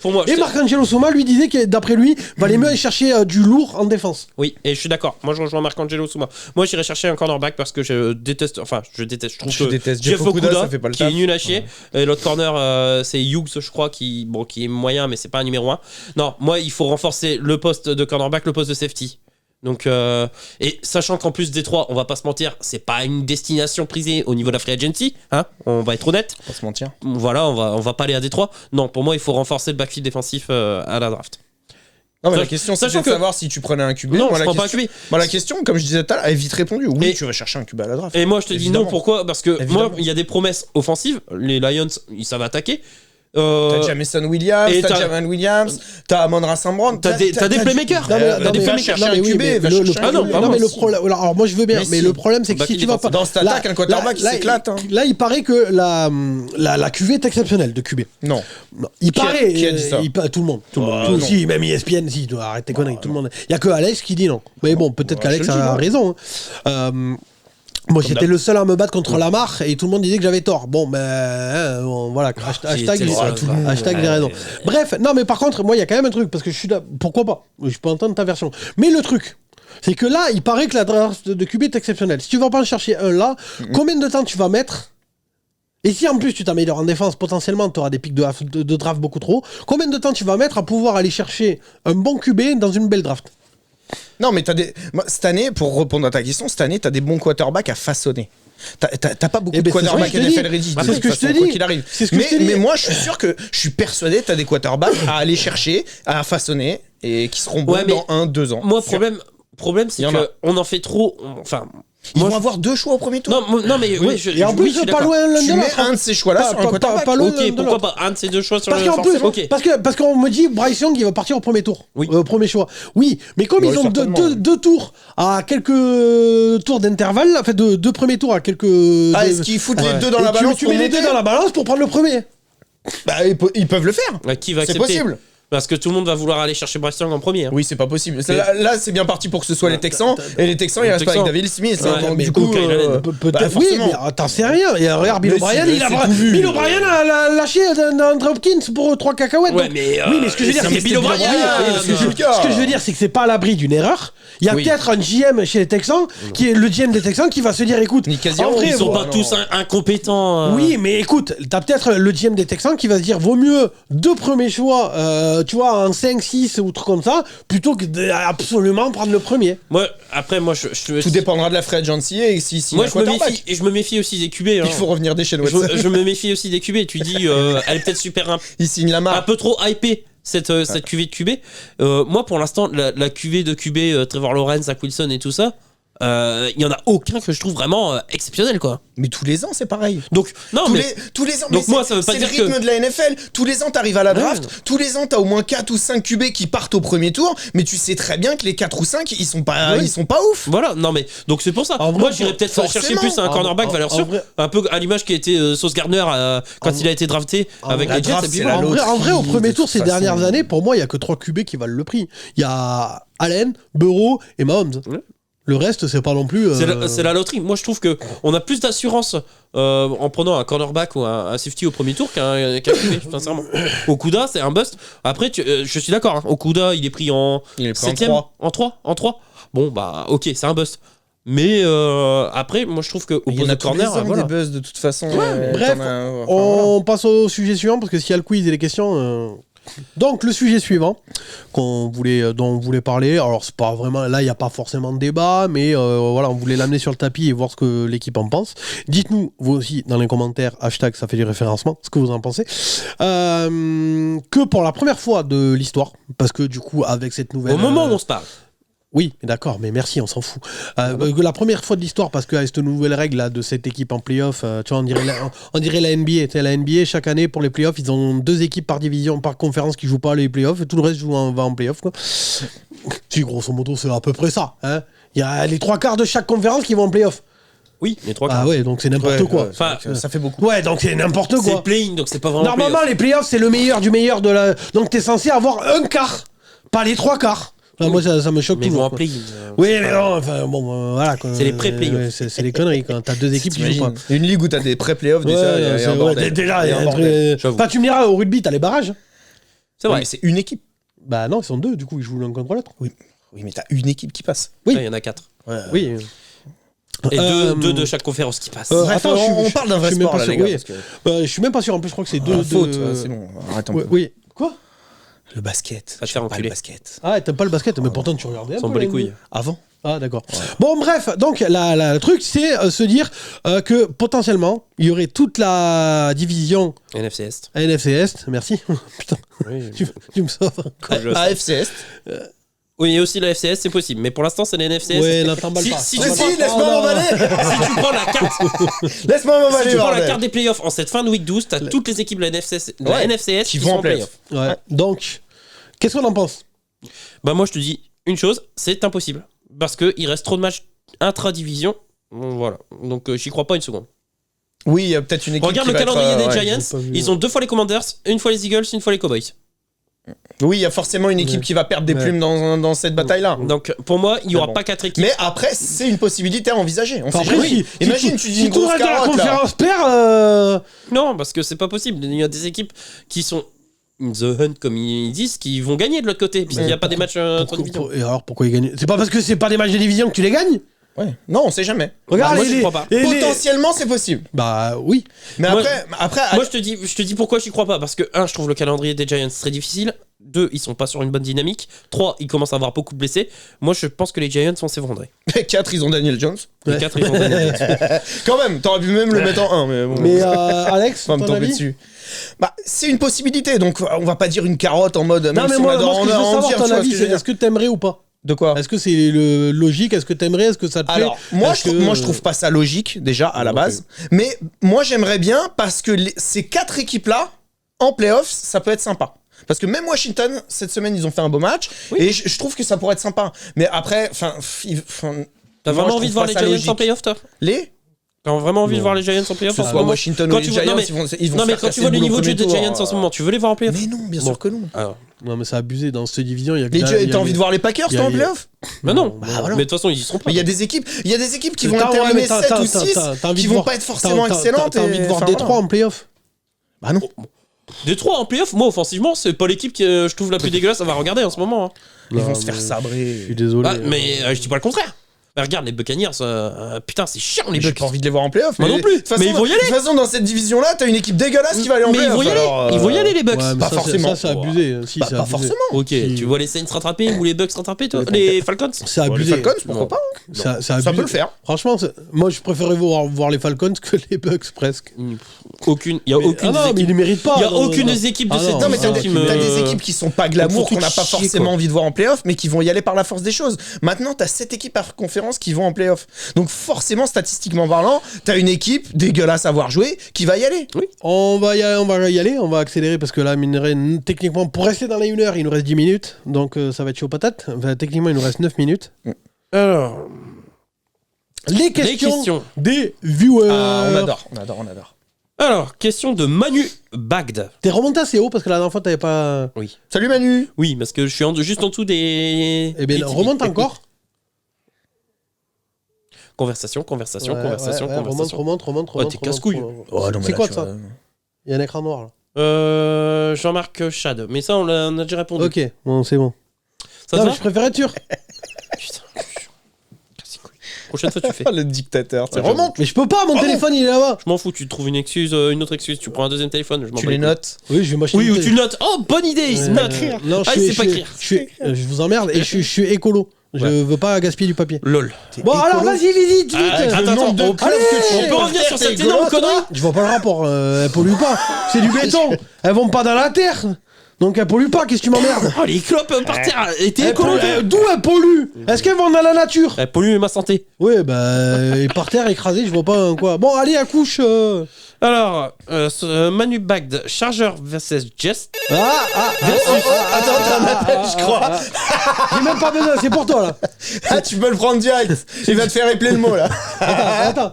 Pour moi, Marc-Angelo Souma lui disait que d'après lui, valait mieux aller chercher du lourd en défense. Oui, et je suis d'accord. Moi, je rejoins Marc-Angelo Souma. Moi, j'irais chercher un cornerback parce que je déteste. Je trouve que Jeff Okuda, ça fait pas le qui est nul à chier. Et l'autre corner, c'est Hughes, je crois, qui est moyen, mais c'est pas un numéro 1. Non, moi, il faut renforcer le poste de cornerback, le poste de safety. Donc, et sachant qu'en plus Détroit, on va pas se mentir, c'est pas une destination prisée au niveau de la free agency, hein, on va être honnête. Pas se mentir. Voilà, on va pas aller à Détroit. Non, pour moi, il faut renforcer le backfield défensif à la draft. Non, mais la question, c'est de savoir si tu prenais un QB. Non, je prends pas un QB. La question, comme je disais tout à l'heure, elle est vite répondue. Oui, tu vas chercher un QB à la draft. Et moi, je te dis non, pourquoi? Parce que moi, il y a des promesses offensives. Les Lions, ils savent attaquer. T'as Jamison Williams, et t'as t'as- Jamal Williams, t'as Amon-Ra St. Brown. T'as des playmakers. Non, mais- va non, mais- chercher non, un mais oui, QB, mais va le- chercher le- un Ah non, QB. non, mais le si. problème. Alors moi je veux bien, Mais mais si. le problème c'est que Bah, si qui tu vas pas. défend. Dans cette attaque, un quarterback, il s'éclate, hein. Là, il paraît que la QV est exceptionnelle de QB. Non. Non, il paraît. qui a dit ça Tout le monde. Tout le monde. Ah, Tout- non. si, même ESPN, si, tu arrête tes conneries. Tout le monde. Il y a que Alex qui dit non. Mais bon, peut-être Ouais, qu'Alex je le dis, a moi. raison. Moi, j'étais d'hab. le seul à me battre contre Lamar et tout le monde disait que j'avais tort. Bon, ben bon, voilà. Hashtag, le seul. hashtag j'ai raison. Bref, non, mais par contre, moi, il y a quand même un truc parce que je suis là. Pourquoi pas? Je peux entendre ta version. Mais le truc. C'est que là, il paraît que la draft de QB est exceptionnelle. Si tu vas pas en chercher un là, combien de temps tu vas mettre? Et si en plus tu t'améliores en défense, potentiellement tu auras des pics de draft beaucoup trop. Combien de temps tu vas mettre à pouvoir aller chercher un bon QB dans une belle draft? Non, mais cette année, pour répondre à ta question, cette année, t'as des bons quarterbacks à façonner. T'as pas beaucoup Eh de ben, c'est ce quarterbacks que je te NFL ready. dis. de C'est toute ce que je façon, te quoi dis. qu'il arrive. C'est ce que je te dis. Mais moi, je suis sûr que je suis persuadé que t'as des quarterbacks à aller chercher, à façonner et qui seront bons Ouais, mais dans 1-2 ans. Moi, Sûr. problème, c'est Il y en a. qu'on en fait trop. Enfin. Ils moi, vont avoir 2 choix au premier tour. non, mais oui, Et en plus, je suis pas d'accord. loin l'un Tu de mets l'autre. un de ces choix-là sur un quarterback. pas loin Ok, l'un de pourquoi l'autre. pas un de ces deux choix sur Parce le qu'en plus, forcément. Ok. parce qu'on me dit Bryce Young il va partir au premier tour, Oui. au premier choix. Oui, mais comme Oui, ils ont certainement. deux tours à quelques tours d'intervalle, en fait deux premiers tours à quelques. Ah, est-ce qu'ils foutent les deux dans Et la balance tu pour mets les deux monter dans la balance pour prendre le premier. Bah, ils peuvent le faire. Qui va C'est accepter possible. Parce que tout le monde va vouloir aller chercher Bryce Young en premier. hein. Oui, c'est pas possible. Là, c'est bien parti pour que ce soit les Texans. Et les Texans, ils restent pas avec David Smith. Ouais, donc, mais du coup, Kyle Allen. Peut-être oui, forcément. mais t'en sais rien. Et regarde, Bill Mais O'Brien, si, il a c'est tout vu. Bill O'Brien a lâché d'un Hopkins pour 3 cacahuètes. Ouais, donc- mais, oui, mais ce que je veux dire, c'est c'est Bill O'Brien, Ce que c'est le cas. ce que je veux dire, c'est que c'est pas à l'abri d'une erreur. Il y a Oui. peut-être un GM chez les Texans, qui est le GM des Texans, qui va se dire, écoute, Nick Casillas, en vrai, Ils sont Ouais, pas non. tous incompétents. oui, mais écoute, t'as peut-être le GM des Texans qui va se dire vaut mieux 2 premiers choix, tu vois, en 5, 6 ou trucs comme ça, plutôt que d'absolument prendre le premier. Moi, après, je tout dépendra de la free agency et si moi, un je me quarterback. méfie, et je me méfie aussi des QB. hein. Il faut revenir des Shane Watson. Je me méfie aussi des QB. Tu dis, elle est peut-être super Il signe la un marque. peu trop hypée. Cette QV de QB. Moi, pour l'instant, la QV de QB, Trevor Lawrence, Zach Wilson et tout ça, il y en a aucun que je trouve vraiment exceptionnel, quoi. Mais tous les ans, c'est pareil. Donc, non, Tous mais. les ans, Donc mais moi, ça veut pas c'est dire le rythme que- de la NFL. Tous les ans, t'arrives à la draft. Ouais. Tous les ans, t'as au moins 4 ou 5 QB qui partent au premier tour. Mais tu sais très bien que les 4 ou 5, ils sont pas ouf. Voilà, non mais donc c'est pour ça. En vrai, Moi j'irais peut-être forcément. chercher plus un cornerback valeur en sûre, vrai- un peu à l'image qui a été Sauce Gardner quand En- il a été drafté avec la les Jets. draft, et puis c'est voilà. la loterie, En vrai, au premier de tour, toute ces façon. dernières années, pour moi, il y a que 3 QB qui valent le prix. Il y a Allen, Burrow et Mahomes. Ouais. Le reste, c'est pas non plus. C'est la loterie. Moi je trouve que on a plus d'assurance en prenant un cornerback ou un safety au premier tour qu'un QB, sincèrement. Okuda c'est un bust. Après je suis d'accord. Hein. Okuda il est pris en Il est pris en 7ème, 3. en 3. Bon bah ok c'est un bust. Mais après moi je trouve que au Il y en poste a de tous les corner ans voilà. des buzz de toute façon. bref, on passe au sujet suivant parce que s'il y a le quiz et les questions. Donc le sujet suivant dont on voulait parler, alors c'est pas vraiment là il n'y a pas forcément de débat, mais voilà on voulait l'amener sur le tapis et voir ce que l'équipe en pense. Dites-nous vous aussi dans les commentaires hashtag ça fait du référencement ce que vous en pensez. Que pour la première fois de l'histoire, parce que du coup avec cette nouvelle Au moment où on se parle. oui, d'accord, mais merci, on s'en fout. Que la première fois de l'histoire, parce qu'avec cette nouvelle règle là, de cette équipe en playoff, tu vois, on dirait la NBA. Tu sais, la NBA, chaque année, pour les playoffs, ils ont 2 équipes par division, par conférence qui jouent pas les playoffs, et tout le reste va en playoff. Quoi. Si, grosso modo, c'est à peu près ça. Hein. Il y a les 3/4 de chaque conférence qui vont en playoff. Oui, les 3 Ah ouais, donc c'est n'importe quoi. Enfin, ça fait beaucoup. Ouais, donc c'est n'importe c'est quoi. play-in donc c'est pas vraiment Normalement, play-off. les playoffs, c'est le meilleur du meilleur de la. Donc t'es censé avoir un quart, pas les 3/4. Enfin, moi, ça me choque Mais ils vont toujours. en quoi. play-in. Oui, mais non, enfin, bon, voilà. Quoi. C'est les pré-playoffs. Ouais, c'est des conneries, quand t'as 2 équipes qui jouent pas. T'imagines, une ligue où t'as des pré-playoffs déjà, il y a c'est- un bordel. déjà, Il y a un bordel. J'avoue. Enfin, tu me diras, au rugby, t'as les barrages. C'est Oui, vrai. mais c'est une équipe. Bah non, ils sont 2, du coup, ils jouent l'un contre l'autre. Oui, mais t'as une équipe qui passe. Oui. Il y en a 4. Oui. Et Euh, deux de chaque conférence qui passent. Bref, on parle d'un vrai je suis même sport, pas là, sûr, les gars, oui. parce que- Je suis même pas sûr, en plus, je crois que c'est 2. faute, c'est bon. Arrête un peu. Oui. Quoi Le basket. Va te Je faire fais pas enculer. le basket. Ah, t'aimes pas le basket, mais pourtant tu regardais un S'en peu bat les la couilles. NBA. Avant. Ah, d'accord. Bon, bref, donc le truc, c'est se dire que potentiellement, il y aurait toute la division NFC Est. NFC Est. Merci. Putain, tu me sauves. Quand je- AFC Est. Oui, et aussi la FCS, c'est possible. Mais pour l'instant, c'est les NFCS. Ouais, là, t'emballes Si- pas. si Mais tu si, prends- laisse-moi m'emballer. Si tu prends la carte, Laisse-moi si m'emballer, tu prends la bordel. carte des playoffs en cette fin de week 12, t'as toutes les équipes de la Ouais, NFCS qui vont en playoff. Ouais. Donc, qu'est-ce qu'on en pense? Bah moi je te dis une chose, c'est impossible. Parce qu'il reste trop de matchs intra-division. Voilà. Donc j'y crois pas une seconde. Oui, il y a peut-être une équipe Regarde qui le va calendrier être, des ouais. Giants. j'ai pas vu. Ils ont 2 fois les Commanders, une fois les Eagles, une fois les Cowboys. Oui, il y a forcément une équipe Ouais. qui va perdre des Ouais. plumes dans cette bataille-là. Donc pour moi, il y aura bon. pas 4 équipes. Mais après, c'est une possibilité à envisager. On sait Après, jamais. si- Imagine, si tu dis si une tout le grosse reste de la carotte là. conférence perd, Non, parce que c'est pas possible. Il y a des équipes qui sont in the hunt, comme ils disent, qui vont gagner de l'autre côté, puisqu'il n'y a pas des matchs intra-division. et alors pourquoi ils gagnent? C'est pas parce que c'est pas des matchs de division que tu les gagnes? Ouais. Non, on sait jamais. Regarde moi, les, j'y crois pas. les- Potentiellement, c'est possible. Bah oui. Mais Moi- après, Moi, je te dis pourquoi j'y crois pas. Parce que, 1, je trouve le calendrier des Giants très difficile. 2, ils sont pas sur une bonne dynamique. 3, ils commencent à avoir beaucoup de blessés. Moi, je pense que les Giants vont s'effondrer. 4, ils ont Daniel Jones. Les 4, ils vont gagner. Quand même, t'aurais pu même le mettre en 1. Mais bon. Mais Alex, Pas me ton tomber avis? dessus. Bah, c'est une possibilité, donc on va pas dire une carotte en mode. Non même mais si moi, on adore ce que je veux en savoir dire, tu ton vois ce avis, que je c'est veux dire. est-ce que t'aimerais ou pas? De quoi? Est-ce que c'est le logique? Est-ce que t'aimerais? Est-ce que ça te plaît? Alors, moi, Est-ce moi, que- je trouve pas ça logique, déjà, à la Ok. base. Mais moi, j'aimerais bien, parce que ces 4 équipes-là, en playoffs, ça peut être sympa. Parce que même Washington, cette semaine, ils ont fait un beau match. Oui. Et je trouve que ça pourrait être sympa. Mais après, enfin. T'as vraiment envie de voir les Giants en playoff, toi? Les T'as vraiment envie de Non. voir les Giants en playoff Que en ce ce soit moment? Washington Quand ou les tu vois- Giants, non, mais- ils vont se Non, mais faire quand tu casser vois le boulot niveau de jeu premier des tour, Giants en ce moment, tu veux les voir en playoff? Mais non, bien Bon. sûr que non. Alors, Non mais c'est abusé dans cette division. Il y a que Mais la- il y a t'as envie les- de voir les Packers, il y a- toi, en il y a- playoff? bah non. Bah voilà. Mais de toute façon, ils y seront pas. Mais il y a des équipes qui vont T'as- ouais, terminer mais t'as- 7 t'as- ou t'as- 6 t'as envie qui de vont voir- pas être forcément excellentes. T'as envie de voir Détroit en playoff? Bah non. Détroit en playoff, moi, offensivement, c'est pas l'équipe que je trouve la plus dégueulasse à avoir regardé en ce moment. hein. Ils vont Non, se faire mais- sabrer. Je suis désolé. Ah, mais je dis pas le contraire. Bah, regarde les Buccaneers, putain, c'est chiant les J'ai Bucks. pas envie de les voir en playoff. Moi non plus. De toute façon, Mais ils vont y aller. De toute façon, dans cette division-là, t'as une équipe dégueulasse qui va aller en Mais ils playoff. vont y aller. alors, Ils vont y aller les Bucks. Ouais, mais pas ça, forcément. Ça, c'est abusé. Si, Bah, c'est pas abusé. forcément. Ok, Si. tu vois les Saints se rattraper ou les Bucks se rattraper, toi Les Falcons C'est Les abusé. Falcons, pourquoi Non. pas? C'est Ça abusé. peut le faire. Franchement, moi je préférais voir les Falcons que les Bucks presque. Aucune. Il y a aucune Ah non, des mais ils équipes. les méritent pas. Il y a non, aucune non. des équipes de Ah cette non, Non, mais division t'as qui me. des équipes qui sont pas glamour, Ils font qu'on n'a tout pas chier, forcément quoi. envie de voir en playoff, mais qui vont y aller par la force des choses. Maintenant, t'as 7 équipes par conférence qui vont en playoff. Donc forcément, statistiquement parlant, t'as une équipe dégueulasse à voir jouer qui va y aller. On va y aller, on va accélérer parce que là, mine de rien, techniquement, pour rester dans les 1 heure, il nous reste 10 minutes. Donc ça va être chaud patate. Enfin, techniquement, il nous reste 9 minutes. Alors, Les questions, questions. des viewers. Ah, on adore. Alors, question de Manu Bagd. T'es remonté assez haut parce que la dernière fois, t'avais pas. Oui. Salut Manu. Oui, parce que je suis juste en dessous des. Eh bien, des remonte TV. encore. Conversation. Ouais, remonte. Oh, t'es casse-couille. Oh, non, mais C'est là, quoi tu ça vois. Il y a un écran noir là. Jean-Marc Chad. Mais ça, on a déjà répondu. Ok, bon, c'est bon. Ça te non, va mais je préfère être sûr. Putain. Casse-les-couilles. Prochaine fois, tu fais. Ah, le dictateur. Ouais, Remonte. Mais je peux pas, mon téléphone il est là-bas. Je m'en fous, tu trouves une excuse, une autre excuse, tu prends un deuxième téléphone. Je m'en Tu bats les couilles. notes. Oui, je vais m'acheter. Oui, une ou télé. tu notes. Oh, bonne idée, il se note. Non, Ah, il sait pas écrire. je vous emmerde et je suis écolo. Je Ouais. veux pas gaspiller du papier. Lol. Bon, alors vas-y, vite. Ah, Avec le attends, nombre de on- clubs allez, que tu On peut revenir sur cette t'es énorme écolo, toi connerie. Je vois pas le rapport. Elles polluent pas. C'est du béton. Elles vont pas dans la terre. Donc elles polluent pas. Qu'est-ce que tu m'emmerdes? Oh, les clopes par terre. Et t'es Elles écolo, polluent- toi. D'où elles polluent? Est-ce qu'elles vont dans la nature? Elle pollue ma santé. Oui, bah, et par terre écrasé, je vois pas quoi. Bon, allez, accouche. Alors, Manu Bagd, Charger versus Jets. Attends, t'as un appel, je crois. J'ai même pas besoin, c'est pour toi là. Ah, tu peux le prendre direct. Il va te faire épeler le mot là. Attends.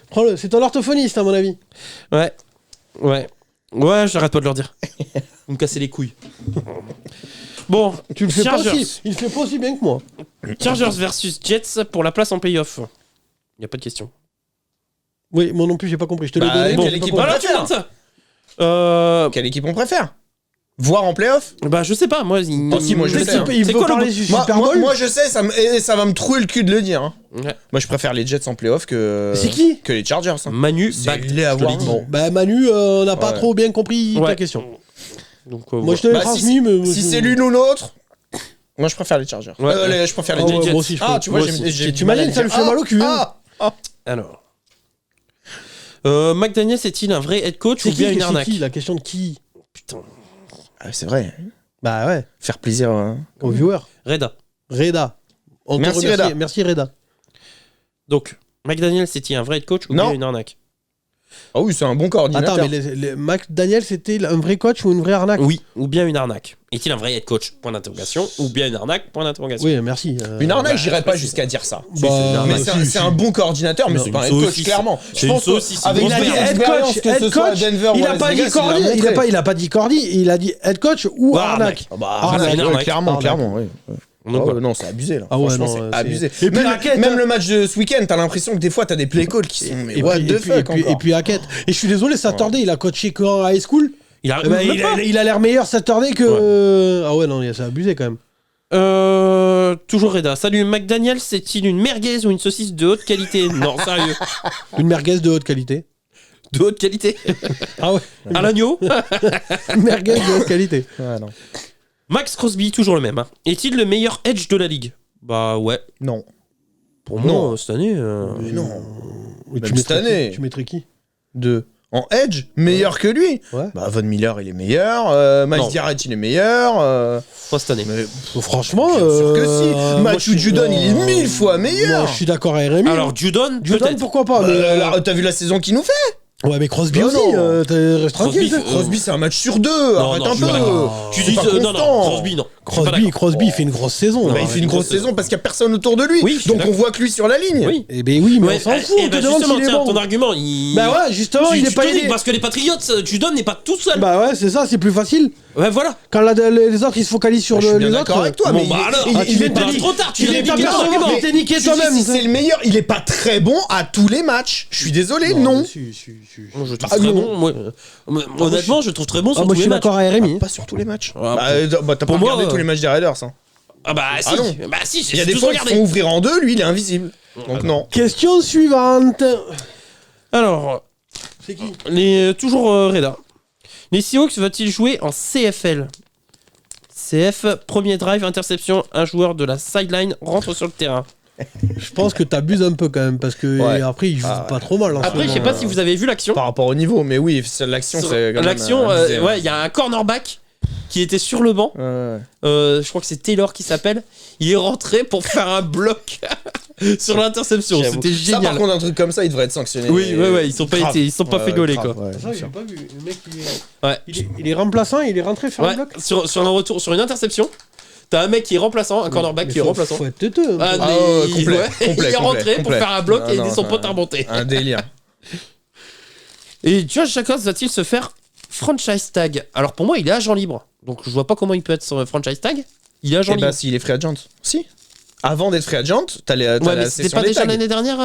Prends-le, c'est ton orthophoniste à mon avis. Ouais. Ouais, j'arrête pas de leur dire. Vous me cassez les couilles. Bon, Tu le fais pas Chargers. aussi. Il le fait pas aussi bien que moi. Chargers versus Jets pour la place en playoff. Y a pas de question. Oui, moi non plus, j'ai pas compris. Je te l'ai Bah, donné. bon, mais quelle j'ai pas équipe compris. Voilà, tu demandes ça. Quelle équipe on préfère? Voir en playoff? Bah, je sais pas, moi. Oh, si, moi, je Mais sais, hein. il C'est veut quoi le parler bout- du Super Bowl. Moi, je sais, et ça va me trouer le cul de le dire. Hein. Ouais. Moi, je préfère les Jets en playoff C'est qui? que les Chargers. Hein. Manu C'est Bagd. laid à je te voir. l'ai dit. Bon. Bah Manu, on n'a pas Ouais. trop bien compris ta Ouais. question. Donc, Moi je te l'ai Bah, transmis, mais Si c'est l'une ou l'autre, moi, je préfère les Chargers. Ouais. Je préfère les Ah ouais, Jets. moi aussi, je Ah, peux. tu vois, Moi j'ai aussi. j'ai Tu du mal à imagines, ça le lui dire. fait mal au cul, hein. Alors. McDaniels est-il un vrai head coach C'est ou bien une qui arnaque? la question de qui? Putain. Ah, c'est vrai. Bah ouais, Faire plaisir. aux viewers. Reda. Reda. On te Merci, remercie. Reda. Merci Reda. Donc, McDaniel, c'est-il un vrai head coach ou Non. bien une arnaque? Ah oui, c'est un bon coordinateur. Attends, mais McDaniel, c'était un vrai coach ou une vraie arnaque? Oui, ou bien une arnaque. Est-il un vrai head coach? Point d'interrogation. Ou bien une arnaque? Point d'interrogation. Oui, merci. Une arnaque, j'irais pas jusqu'à dire ça. Bah, Mais si, c'est si. un bon coordinateur, mais Non, c'est pas un c'est head coach, aussi- clairement. c'est une sauce, que c'est avec une Il a grosse dit merde. head l'expérience, coach, que ce head soit à coach. Denver Il ou à a Las pas dit Vegas, cordi, il l'a montré. il a pas dit cordi, il a dit head coach ou Ou arnaque. Ah bah, Arnaque, arnaque, une ouais, arnaque. clairement, Arnaque. clairement, oui. Donc, Oh, voilà. non, c'est abusé là. Ah ouais, Franchement, non, c'est c'est- abusé. Et puis Même, Hackett, même hein. le match de ce week-end, t'as l'impression que des fois t'as des play calls qui sont mais what the fuck et puis Hackett. Et je suis désolé, Saturday, il a coaché quand à high school. Il a Eh ben, même pas. il a l'air meilleur Saturday que. Ah ouais, non, c'est abusé quand même. Toujours Reda. Salut, McDaniel, c'est-il une merguez ou une saucisse de haute qualité? Non, sérieux. Une merguez de haute qualité. De haute qualité? Ah ouais. À l'agneau? Une merguez de haute qualité. Ah non. Max Crosby, toujours le même. Hein. Est-il le meilleur edge de la ligue? Bah ouais. Non. Pour Non. moi, cette année. Mais non. Et Même cette année. Tu mettrais qui? De en edge, meilleur que lui. Ouais. Bah Von Miller, il est meilleur. Miles Non. Garrett, il est meilleur. Pas cette année. Mais Franchement. bien sûr que si. moi, Matthew je suis- Judon, il est 1000 fois Moi, meilleur. je suis d'accord avec Rémi. Alors, Judon, Judon, peut-être. pourquoi pas? Bah, mais, là, t'as vu la saison qu'il nous fait? Ouais, mais Crosby Bah aussi. non. Reste tranquille. Crosby, Crosby, c'est un match sur deux. Arrête un je suis pas peu. d'accord. Tu C'est dis pas non, non, constant. Crosby, non. Je suis pas d'accord. Crosby, il fait une grosse saison. Bah, là. il fait une grosse saison parce qu'il n'y a personne autour de lui. Oui, je suis Donc on d'accord. voit que lui sur la ligne. Oui. Eh ben oui, mais Ouais, on s'en fout. eh On te ben demande justement, s'il est tiens, bon. ton argument, il. Bah ouais, justement, il est pas te dis aidé. parce que les Patriots, Judon n'est pas tout seul. Bah ouais, c'est ça, c'est plus facile. Ouais, voilà. Quand les autres ils se focalisent sur Je suis bien les d'accord autres. avec toi, Bon, mais bah alors, il tu est viens de pas dire trop tard, tu il viens est de pas dire bien, argument. mais t'es niqué Tu dis toi-même. si c'est le meilleur, il est pas très bon à tous les matchs. Je suis désolé, non. Moi, je trouve Ah, très non. bon. Honnêtement, je trouve très bon sur Moi tous je les suis matchs. d'accord avec Rémi. Pas sur tous les matchs. Ah, T'as pour pas moi, regardé tous les matchs des Raiders. Hein. Ah bah si. Ah non. Bah si, Il y a des tous fois qu'ils regardé. font ouvrir en deux, lui il est invisible. Donc non. Question suivante. Alors, C'est qui? toujours Reda. Les Seahawks va-t-il jouer en CFL? CF, premier drive, interception, un joueur de la sideline rentre sur le terrain. Je pense que t'abuses un peu quand même parce que Ouais. après il joue Ah ouais. pas trop mal. en ce Après, je sais moment. pas si vous avez vu l'action. Par rapport au niveau, mais oui, l'action c'est. quand même L'action, abusé, hein. ouais, il y a un cornerback qui était sur le banc. Ouais. Je crois que c'est Taylor qui s'appelle. Il est rentré pour faire un bloc sur l'interception. J'avoue. C'était Ça, par génial. contre, un truc comme ça, il devrait être sanctionné. Oui, ouais, ils sont pas Grave. été- ils sont pas fait gauler, grave, quoi. ouais, Ça, bien j'ai sûr. pas vu. Le mec Ouais. il est remplaçant, il est rentré faire Ouais, le bloc. sur un retour, sur une interception, t'as un mec qui est remplaçant, un cornerback qui est remplaçant. Faut être teuteux. Ah, Ah, mais complet, il complet, est rentré pour complet. faire un bloc Non, et aider non, son c'est pote à remonter. Un délire. Et Josh Jacobs va-t-il se faire franchise tag? Alors pour moi, il est agent libre. Donc je vois pas comment il peut être sur franchise tag. Il est agent Et libre. bah, s'il est free agent. Si. Avant d'être free agent, t'as Ouais, mais la c'était session pas des déjà tags. l'année dernière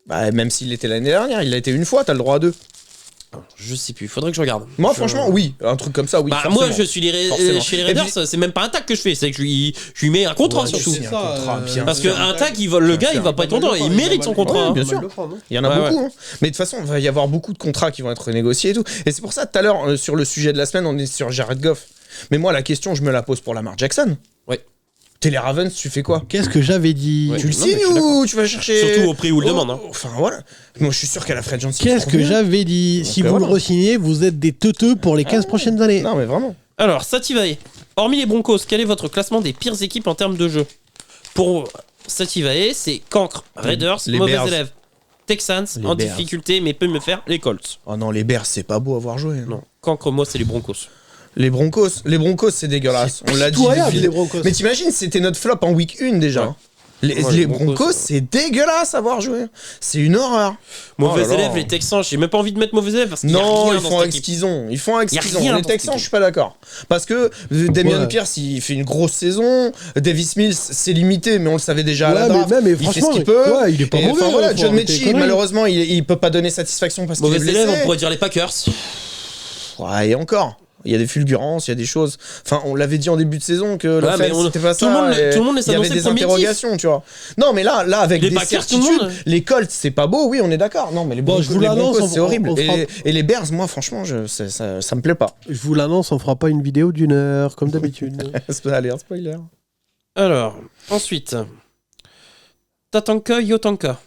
Bah, même s'il était l'année dernière, il l'a été une fois, t'as le droit à deux. Je sais plus, faudrait que je regarde. Moi, Je- franchement, oui. Un truc comme ça, oui. Bah forcément. moi je suis Forcément. chez les Et Raiders, puis- c'est même pas un tag que je fais, c'est que je lui mets un contrat Ouais, surtout. c'est un contrat, bien Parce sûr. qu'un tag, le gars il va pas être content, il mérite son contrat. Ouais, hein. bien sûr. Il y en a Ouais, beaucoup. Hein. Mais de toute façon, il va y avoir beaucoup de contrats qui vont être renégociés et tout. Et c'est pour ça, tout à l'heure, sur le sujet de la semaine, on est sur Jared Goff. Mais moi, la question, je me la pose pour Lamar Jackson. Ouais. T'es les Ravens, tu fais quoi? Qu'est-ce que j'avais dit? Ouais. Tu le Non, mais signes je suis ou tu vas chercher. Surtout au prix où il le Oh, demande. Hein. Enfin, voilà. Moi, je suis sûr qu'à la free agency. Qu'est-ce que j'avais dit? Si vous voilà. le re-signez, vous êtes des teuteux pour les 15 prochaines années. Non, mais vraiment. Alors, Sativae, hormis les Broncos, quel est votre classement des pires équipes en termes de jeu? Pour Sativae, c'est Cancre, Raiders, Les mauvais Bears. élèves, Texans, Les en Bears. difficulté, mais peut me faire les Colts. Oh non, les Bears, c'est pas beau à voir jouer. Non, Cancre, moi, c'est les Broncos. Les Broncos, c'est dégueulasse. On l'a dit. Pitoyable, depuis- les Broncos. Mais t'imagines, c'était notre flop en week 1 déjà. Ouais. Les, Ouais, les les Broncos, Broncos, c'est dégueulasse à voir jouer. C'est une horreur. Mauvais Oh là là. élèves, les Texans, j'ai même pas envie de mettre mauvais élèves parce qu'il y a Non, rien ils dans font cette avec ce équipe. qu'ils ont. Ils font avec Y a ce qu'ils rien ont. dans Les cette Texans, équipe. je suis pas d'accord. Parce que Damian Ouais. Pierce, il fait une grosse saison. Davis Mills, c'est limité, mais on le savait déjà à la Ouais, draft. mais Il fait franchement, ce qu'il peut. ouais, il est pas Et, mauvais. enfin, voilà, faut John arrêter les Mechie, conneries. malheureusement, il peut pas donner satisfaction parce qu'il est Mauvais élèves, on blessé. pourrait dire les Packers. Ouais, et encore. Il y a des fulgurances, il y a des choses. Enfin, on l'avait dit en début de saison que Ouais, mais l'offense, c'était pas tout le ça. monde- et tout le monde laisse il y avait annoncer des premier interrogations, tu vois. Non, mais là, avec Les des Packers, tout le certitudes, monde. les Colts, c'est pas beau, oui, on est d'accord. Non, mais les Bon, Broncos, je vous les l'annonce, Broncos, c'est horrible. on fera- Et les Bears, moi, franchement, ça me plaît pas. Je vous l'annonce, on fera pas une vidéo d'une heure, comme d'habitude. Allez, un spoiler. Alors, ensuite, Tatanka Yotanka.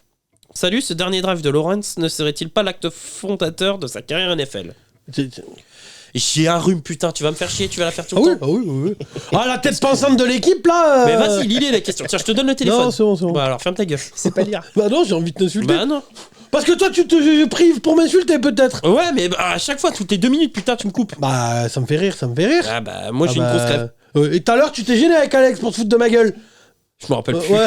Salut, ce dernier drive de Lawrence ne serait-il pas l'acte fondateur de sa carrière NFL? J'ai un rhume, putain, tu vas me faire chier, tu vas la faire tout Ah le oui, temps. ah oui, oui, oui. Ah, la tête pensante de l'équipe, là Mais vas-y, lis la question. Tiens, je te donne le téléphone. Non, c'est bon, c'est bon. Bah alors, ferme ta gueule. C'est pas lire. Bah non, j'ai envie de t'insulter. Bah non. Parce que toi, tu te prives pour m'insulter, peut-être. Ouais, mais à chaque fois, toutes les 2 minutes, putain, tu me coupes. Bah, ça me fait rire, ça me fait rire. Ah bah, moi, j'ai Ah une bah, grosse crève. Et tout à l'heure, tu t'es gêné avec Alex pour te foutre de ma gueule. Je me rappelle plus. Ouais,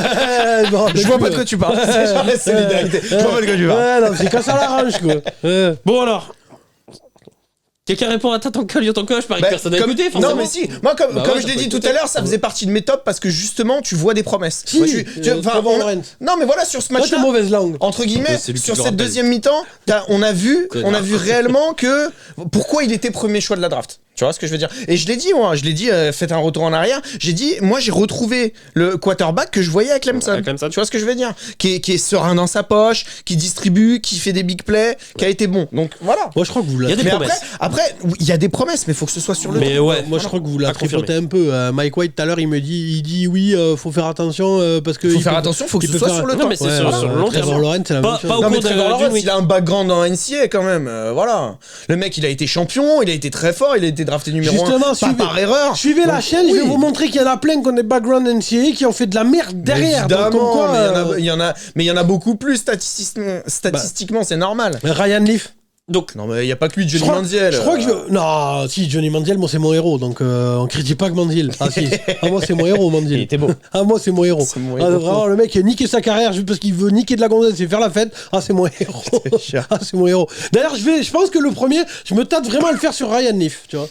je me rappelle Je vois pas plus, de quoi tu parles. C'est genre la solidarité. Je vois pas de quoi tu parles. Ouais, non, c'est quand ça l'arrange, quoi. Ouais. Bon alors. Quelqu'un répond à Tatanka, Lyotanka, je parie que personne n'a écouté, forcément. non mais si, moi comme Bah comme ouais, je t'as l'ai pas dit tout écouté. à l'heure, ça faisait partie de mes tops parce que justement tu vois des promesses. Si, Moi, enfin, Trevor Lawrence. non mais voilà sur ce Toi, t'es match-là, mauvaise langue. entre guillemets, C'est lui qui sur le cette rappelle. deuxième mi-temps, on a vu Connard. réellement que pourquoi il était premier choix de la draft. Tu vois ce que je veux dire? Et je l'ai dit, moi, faites un retour en arrière. J'ai dit, moi, j'ai retrouvé le quarterback que je voyais avec Clemson. Avec Clemson. Tu vois ce que je veux dire? Qui est serein dans sa poche, qui distribue, qui fait des big plays, qui a été bon. Donc voilà. Moi, je crois que vous Il y a la des Mais promesses. après, oui, il y a des promesses, mais il faut que ce soit sur le Mais temps. ouais. Moi, je crois que vous la À confirmer. tripotez un peu. Mike White, tout à l'heure, il dit oui, faut faire attention parce que. Faut faire attention, faut que il ce peut soit faire- sur le Non, temps. mais c'est sur le long terme. Trevor Lawrence, c'est la Pas- même chose. pas au Non mais cours de- Trevor Lawrence, d'une week. il a un background dans NCAA quand même, voilà. Le mec, il a été champion, il a été très fort, il a été drafté numéro 1. Justement, Pas par erreur. Suivez la Donc, chaîne, je vais oui. vous montrer qu'il y en a plein qui ont des backgrounds NCAA qui ont fait de la merde derrière. Donc, comme Évidemment, quoi, mais il y en a beaucoup plus statistiquement, c'est normal. Ryan Leaf. Donc, Non mais il y a pas que lui, Johnny Je crois- Manziel. Je crois que non, si Johnny Manziel, moi c'est mon héros, donc on critique pas que Manziel. Ah si, ah, moi c'est mon héros Manziel. il était beau. Ah moi c'est mon héros. C'est mon Ah, héros. vraiment le mec qui a niqué sa carrière juste parce qu'il veut niquer de la gonzesse et faire la fête. Ah c'est mon héros. cher. Ah c'est mon héros. D'ailleurs je pense que le premier, je me tâte vraiment à le faire sur Ryan Leaf, tu vois.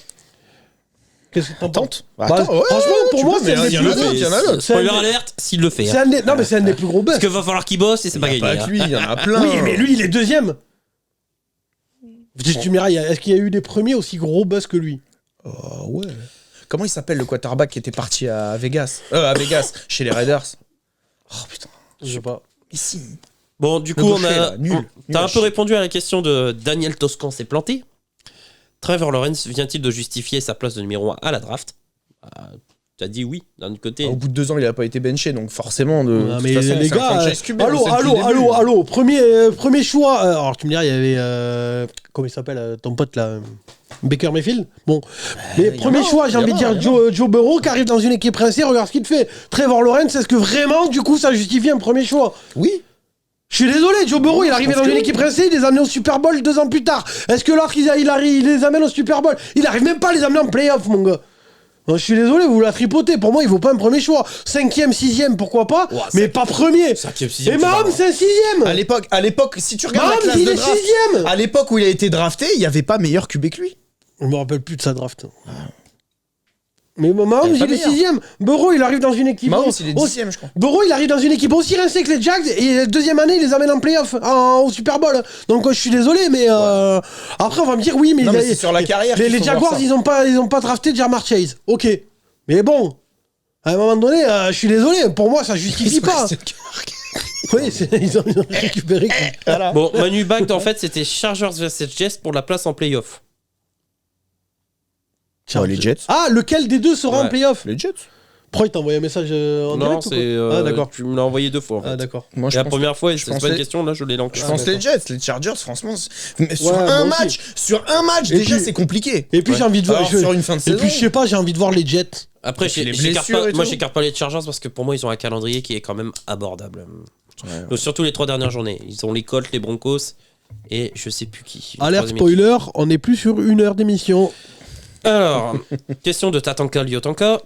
Qu'est-ce que t'en penses? Bah, attends, ouais, franchement pour tu moi peux, c'est mais un des il y en plus a d'autres, il y en a d'autres. Spoiler C'est un des- alerte, s'il le fait. c'est un des- non mais c'est un des plus gros busts. Parce qu'il va falloir qu'il bosse et c'est pas Il y a gagné. pas hein. que lui, il y en a plein. Oui mais lui il est deuxième. Tu me diras, est-ce qu'il y a eu des premiers aussi gros buzz que lui? Oh, ouais. Comment il s'appelle le quarterback qui était parti à Vegas? À Vegas, chez les Raiders. Oh putain. Je sais pas. Ici. Bon, du Le coup, gaucher, là, nul. Nul T'as à un peu chier. répondu à la question de Daniel Toscan s'est planté. Trevor Lawrence vient-il de justifier sa place de numéro 1 à la draft? T'as dit oui, d'un côté. Au bout de 2 ans, il a pas été benché, donc forcément, de Ah, toute mais façon, les c'est un gars, franchise QB, on allô, sait depuis le début. premier choix. Alors tu me diras, il y avait comment il s'appelle ton pote là, Baker Mayfield. Bon, mais y en premier a, choix, j'ai y en envie de a, dire y en Joe Burrow qui arrive dans une équipe rincée. Regarde ce qu'il fait. Trevor Lawrence, est-ce que vraiment du coup ça justifie un premier choix? Oui. Je suis désolé, Joe Burrow, il est arrivé pense dans que une oui. équipe rincée, il les a amenés au Super Bowl 2 ans plus tard. Est-ce que lorsqu'il il les amène au Super Bowl, il arrive même pas à les amener en playoff, mon gars? Non, je suis désolé, vous la tripotez. Pour moi, il vaut pas un premier choix. 5e, 6e, pourquoi pas, Ouah, mais pas premier. 5e, 6e, Et Mahomes, c'est un 6e. À l'époque, si tu regardes la Mahomes, classe il de est draft, 6e. à l'époque où il a été drafté, il y avait pas meilleur QB que lui. Je me rappelle plus de sa draft. Mais Mahomes, Il est pas il est meilleur. 6e. Burrow, il arrive dans une équipe. Mahomes, il est aussi- 10e, je crois. Burrow, il arrive dans une équipe aussi rincée que les Jags et la deuxième année, il les amène en playoff, au Super Bowl. Donc, je suis désolé, mais après, on va me dire oui, mais, Non, mais c'est sur la carrière qu'il les faut voir Jaguars, ça. ils ont pas drafté Jamar Chase. Ok. Mais bon, à un moment donné, je suis désolé, pour moi, ça justifie pas. Oui, ils ont récupéré. Voilà. Bon, Manu Bact, en fait, c'était Chargers vs Jets pour la place en playoff. Oh, les Jets. Ah, lequel des deux sera en Ouais. playoff? Les Jets. Pourquoi il t'a envoyé un message en Non, direct ou c'est. quoi? Ah, d'accord. Tu me l'as envoyé 2 fois. En fait. Ah, d'accord. Moi, Et la pense- première fois, je c'est pense pas une les- question, là, je l'ai lancé. Je pense les Jets, les Chargers, franchement, mais sur Ouais, un moi match, Et déjà puis- c'est compliqué. Et puis Ouais. j'ai envie de voir. Alors, sur une fin de Et saison. puis je sais pas, j'ai envie de voir les Jets. Après, Et puis les j'écarte blessures pas, et moi, tout. j'écarte pas les Chargers parce que pour moi, ils ont un calendrier qui est quand même abordable. Donc, surtout les 3 dernières journées. Ils ont les Colts, les Broncos et je sais plus qui. Alerte Troisième spoiler, on n'est plus sur 1 heure d'émission. Alors, question de Tatanka Lyotanka.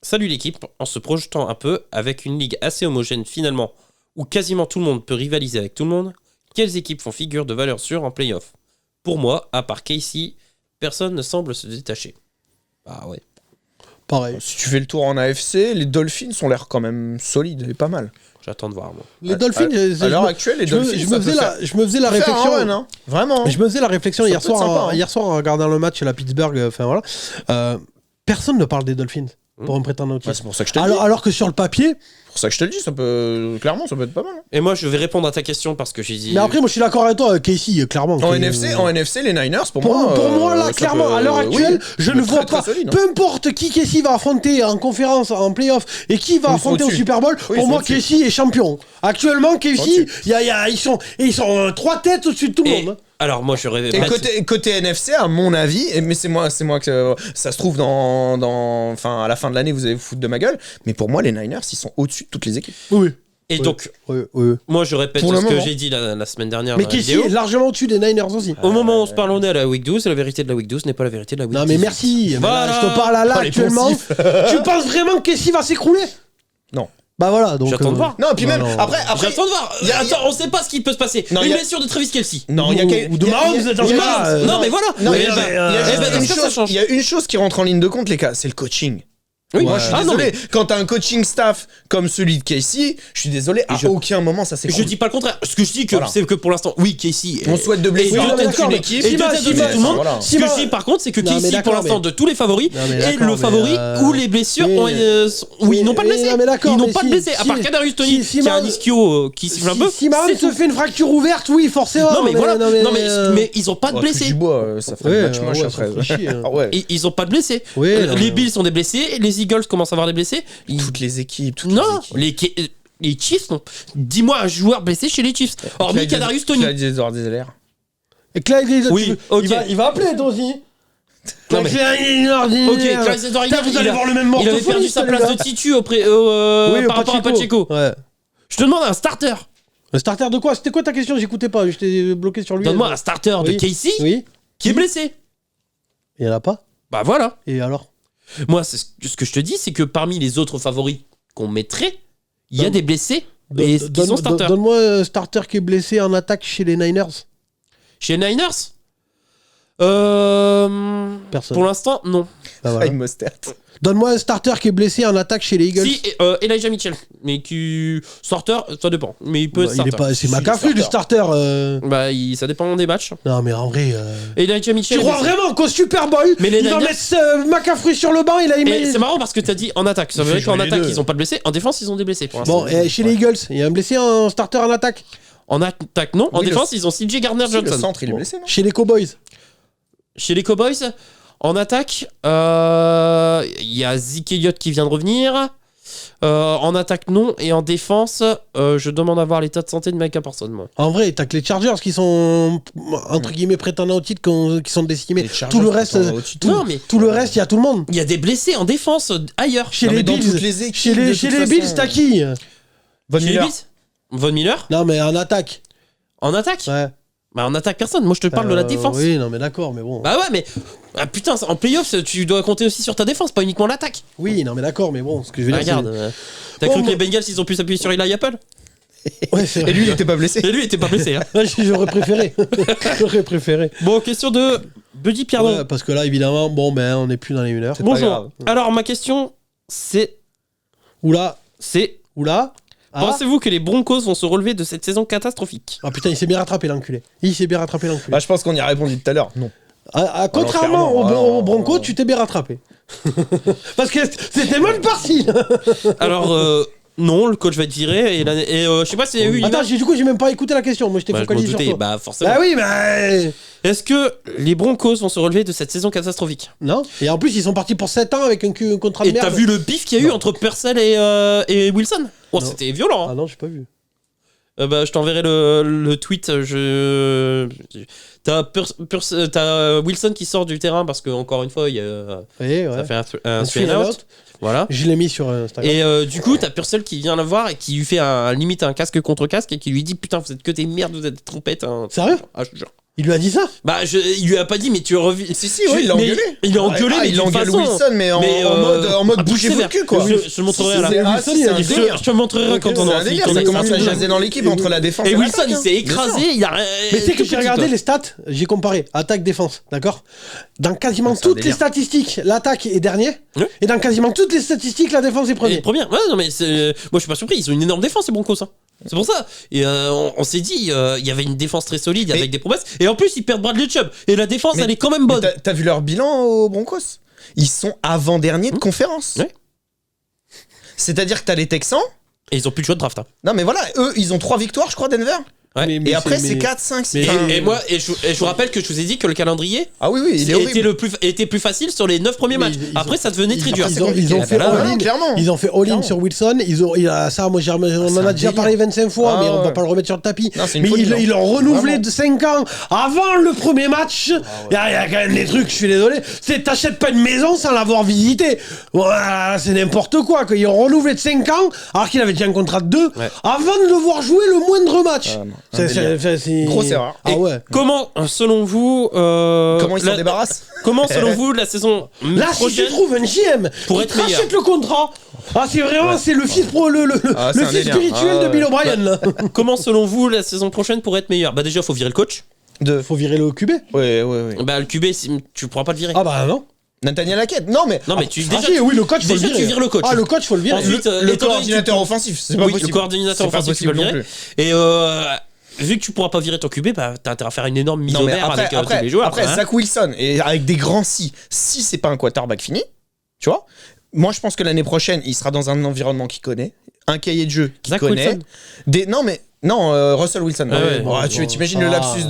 Salut l'équipe, en se projetant un peu, avec une ligue assez homogène finalement, où quasiment tout le monde peut rivaliser avec tout le monde, quelles équipes font figure de valeur sûre en playoff? Pour moi, à part Casey, personne ne semble se détacher. Ah ouais. Pareil. Si tu fais le tour en AFC, les Dolphins ont l'air quand même solides et pas mal. J'attends de voir, moi. Les Dolphins, À l'heure actuelle, les Dolphins, je me faisais la faire un réflexion. run, hein. Vraiment. Je me faisais la réflexion Ça hier peut être soir, sympa, hein. hier soir en regardant le match à la Pittsburgh. Enfin voilà. Personne ne parle des Dolphins pour un prétendant au Ouais, titre. c'est pour ça que je te le dis. Alors que sur le papier, Pour ça que je te le dis, ça peut clairement, ça peut être pas mal. hein. Et moi, je vais répondre à ta question parce que j'ai dit. mais après moi je suis d'accord avec toi, Casey, clairement. En que- NFC, les Niners, pour Pour moi, là, ça clairement, peut- à l'heure actuelle, oui, je ça ne peut vois être très, pas. très solide, hein. Peu importe qui Casey va affronter en conférence, en playoff, et qui va Ils sont affronter au au-dessus. Super Bowl, Oui, ils pour sont moi, au-dessus. Casey est champion. Actuellement, Casey, au-dessus. ils sont 3 têtes au-dessus de tout le Et monde. Alors moi j'aurais. Et côté NFC, à mon avis, mais c'est moi que ça se trouve enfin à la fin de l'année vous allez vous foutre de ma gueule, mais pour moi les Niners ils sont au-dessus de toutes les équipes. Oui. Et donc, Oui. moi je répète Pour le ce que moment. j'ai dit la semaine dernière. Mais dans la Casey vidéo. est largement au-dessus des Niners aussi. Au moment où on se parle, on est à la week 12, et la vérité de la week 12 n'est pas la vérité de la week 12. Non mais merci. Mais Voilà. là, je te parle là Oh, les actuellement. poncifs. Tu penses vraiment que Casey va s'écrouler? Non. Bah voilà, donc. J'attends de voir. Non, puis même après J'attends de voir. Attends, on sait pas ce qui peut se passer. Non, Une y a- blessure de Travis Kelce. Non, il y a Ou de Mahomes, il y a- dans ce il y a- cas-là, Non, mais voilà. Non, Mais il y a- bah, il y a eh juste ben, dans une ce cas, ça chose- change. il y a une chose qui rentre en ligne de compte, les gars, c'est le coaching. Oui, Moi, je suis désolé. non, mais Quand t'as un coaching staff comme celui de Casey, je suis désolé, à aucun moment ça s'est je dis pas le contraire. Ce que je dis, c'est que pour l'instant, oui, Casey. On souhaite de blesser et non, mais toute d'accord, une mais équipe. Et de Sima, tête de Sima, tout le monde. voilà. Ce que je dis par contre, c'est que Non, mais Casey, pour d'accord, l'instant, mais- de tous les favoris, Non, mais est d'accord, le mais, favori où les blessures oui. ont. Oui, ils n'ont pas de blessés. Non, mais d'accord, Ils n'ont mais pas de si- blessés. À part si- Kadarius Toney, si qui a un Mahomes- ischio qui siffle un peu. Si Mahomes c'est se tout. fait une fracture ouverte, oui, forcément. Non, mais voilà. Non, euh, mais ils ont pas de Oh, touche blessés. du bois, ça fait Ouais, un match moche ouais, après. ça fait chier, hein. Ah ouais. Et ils ont pas de blessés. Oui, non, Les mais- Bills sont des blessés, les Eagles commencent à avoir des blessés. Toutes les équipes. Non, les Chiefs, non. Dis-moi un joueur blessé chez les Chiefs. Hormis Kadarius Toney. Clyde Edwards-Helaire. Et Clyde, Oui, ok. il va appeler toi aussi. Non, mais- Ok, Clyde Edwards-Helaire, Vous allez il a- voir le même il avait perdu sa place de Titu par rapport à Pacheco. Ouais. Je te demande un starter. Un starter de quoi? C'était quoi ta question? J'écoutais pas, j'étais bloqué sur lui. Donne-moi un starter de Oui. Casey Oui. qui est blessé. Il y en a pas? Bah voilà. Et alors? Moi, ce que je te dis, c'est que parmi les autres favoris qu'on mettrait, il y a Donne- des blessés et qui sont starters. Donne-moi un starter qui est blessé en attaque chez les Niners. Chez les Niners Personne. Pour l'instant, non. Bah, voilà. Raheem Mostert. Donne-moi un starter qui est blessé en attaque chez les Eagles. Si, Elijah Mitchell. Mais qui. Starter, ça dépend. Mais il peut Bah, être il est starter. pas, c'est Si, McCaffrey le starter. Bah, ça dépend des matchs. Non mais en vrai. Elijah Mitchell. Tu crois mais vraiment qu'au Super Bowl, Mais les il va Niners- mettre McCaffrey sur le banc, il a Et mis. c'est marrant parce que t'as dit en attaque. Ça veut fait dire qu'en jouer les attaque, deux. ils ont pas de blessés. En défense, ils ont des blessés pour l'instant. Bon, et chez les Eagles, il y a un blessé en starter en attaque. En attaque, non. En Oui, défense, ils ont CJ Le Gardner-Johnson. centre, il est blessé, non? Chez les Cowboys. Chez les Cowboys, en attaque, il y a Zeke Elliott qui vient de revenir. En attaque, non. Et en défense, je demande à voir l'état de santé de Micah Parsons, moi. En vrai, t'as que les Chargers qui sont entre guillemets prétendants au titre, qui sont décimés. Les Chargers Tout le reste, prétendant au titre. Non, mais tout le reste, il y a tout le monde. il y a des blessés en défense ailleurs. Chez Non, les mais dans Bills, toutes les équipes, chez de les, toute chez les façon. Bills, t'as qui? Von Chez les Miller. Bills Von Miller Non, mais en attaque. En attaque Ouais. Bah, en attaque, personne. Moi, je te parle de la défense. Oui, non, mais d'accord, mais bon. Bah ouais, mais. Ah putain, en playoffs, tu dois compter aussi sur ta défense, pas uniquement l'attaque. Oui, non, mais d'accord, mais bon, ce que je veux Bah, dire. regarde. T'as Bon, cru que moi- les Bengals, ils ont pu s'appuyer sur Eli Apple c'est- Ouais, c'est vrai. Et lui, il était pas blessé. Et lui, il était pas blessé. Hein. Ouais, j'aurais préféré. J'aurais préféré. Bon, question de Buddy Pierdon. Ouais, parce que là, évidemment, bon, ben, on n'est plus dans les 1 heure. C'est pas Bonjour. grave. Alors, ma question, c'est. Oula, C'est. oula. Ah. Pensez-vous que les Broncos vont se relever de cette saison catastrophique? Ah putain, il s'est bien rattrapé l'enculé. Il s'est bien rattrapé l'enculé. Bah, je pense qu'on y a répondu tout à l'heure. Non. Contrairement clairement, au Bronco, non. tu t'es bien rattrapé. Parce que c'était mal parti. Alors, non, le coach va être viré. Et je sais pas s'il y a eu une Attends, image. du coup, j'ai même pas écouté la question. Moi, j'étais Bah, je m'en focalisé sur doutais, toi. bah forcément. Bah oui, mais. Est-ce que les Broncos vont se relever de cette saison catastrophique? Non. Et en plus, ils sont partis pour 7 ans avec un contrat de Et merde. t'as vu le bif qu'il y a eu entre Purcell et Wilson? Oh, Non. c'était violent. Ah Hein. non, j'ai pas vu. Bah, je t'enverrai le tweet. T'as Wilson qui sort du terrain parce que encore une fois, il y a, Oui, ça ouais. fait un three three and and out. out. Voilà. Je l'ai mis sur Instagram. Et du coup, t'as Purcell qui vient la voir et qui lui fait limite un casque contre casque et qui lui dit putain, vous êtes que des merdes, vous êtes des trompettes. Hein. Sérieux? Ah, je te jure. Il lui a dit ça? Bah, il lui a pas dit, mais tu revis. Si, ouais, il l'a engueulé. Il a engueulé, Ah, mais il d'une engueule façon. Wilson, mais en un mode peu bougez sévère. votre cul, quoi. Je te montrerai là. C'est un Wilson, délire. Je te montrerai quand on C'est aura un fini. délire, ça commence à jaser dans l'équipe entre la défense et Et Wilson, l'attaque, il hein. s'est écrasé, il a. Mais tu sais que j'ai regardé les stats, j'ai comparé attaque-défense, d'accord? Dans quasiment C'est un toutes les délire. statistiques, l'attaque est dernier. Ouais. Et dans quasiment toutes les statistiques, la défense est premier. Première, ouais, non, mais moi je suis pas surpris, ils ont une énorme défense, les Broncos. Hein. C'est pour ça. Et on s'est dit, il y avait une défense très solide avec des promesses. Et en plus, ils perdent Bradley Chubb. Et la défense, Mais- elle est quand même bonne. T'as vu leur bilan aux Broncos? Ils sont avant-derniers de conférence. Ouais. C'est-à-dire que t'as les Texans. Et ils ont plus de choix de draft. Hein. Non, mais voilà, eux, ils ont 3 victoires, je crois, Denver. Ouais. Et après, c'est 4, 5, 6. Et je vous rappelle que je vous ai dit que le calendrier Ah oui, il est horrible. était plus facile sur les 9 premiers matchs. Après, ça devenait très dur. Ils ont fait all-in. clairement. Ils ont fait all-in sur Wilson. Ça, moi, on en a déjà parlé 25 fois, mais on va pas le remettre sur le tapis. Mais ils l'ont renouvelé de 5 ans avant le premier match. Il y a quand même des trucs, je suis désolé. T'achètes pas une maison sans l'avoir visitée. Voilà, c'est n'importe quoi. Ils ont renouvelé de 5 ans alors qu'il avait déjà un contrat de 2 avant de le voir jouer le moindre match. C'est grosse erreur. Comment, selon vous, comment ils s'en débarrassent? Comment, selon vous, la saison là, si tu trouves un GM pour qui être meilleur, rachète le contrat, c'est vraiment c'est le fils le fils spirituel de Bill O'Brien. Là. Comment, selon vous, la saison prochaine pourrait être meilleure? Bah déjà, faut virer le coach. Faut virer le QB. Oui. Bah le QB, tu pourras pas le virer. Ah bah non. Nathaniel Hackett. Non mais tu oui, le coach faut le virer. tu vires le coach. Ah, le coach faut le virer. Ensuite, le coordinateur offensif, c'est pas possible. Le coordinateur offensif, tu peux le virer. Et vu que tu pourras pas virer ton QB, bah t'as intérêt à faire une énorme mise au vert avec tous les joueurs. Après, Zach Wilson, et avec des grands si c'est pas un quarterback fini, tu vois, moi je pense que l'année prochaine, il sera dans un environnement qu'il connaît, un cahier de jeu qu'il connaît. Russell Wilson. Tu t'imagines le lapsus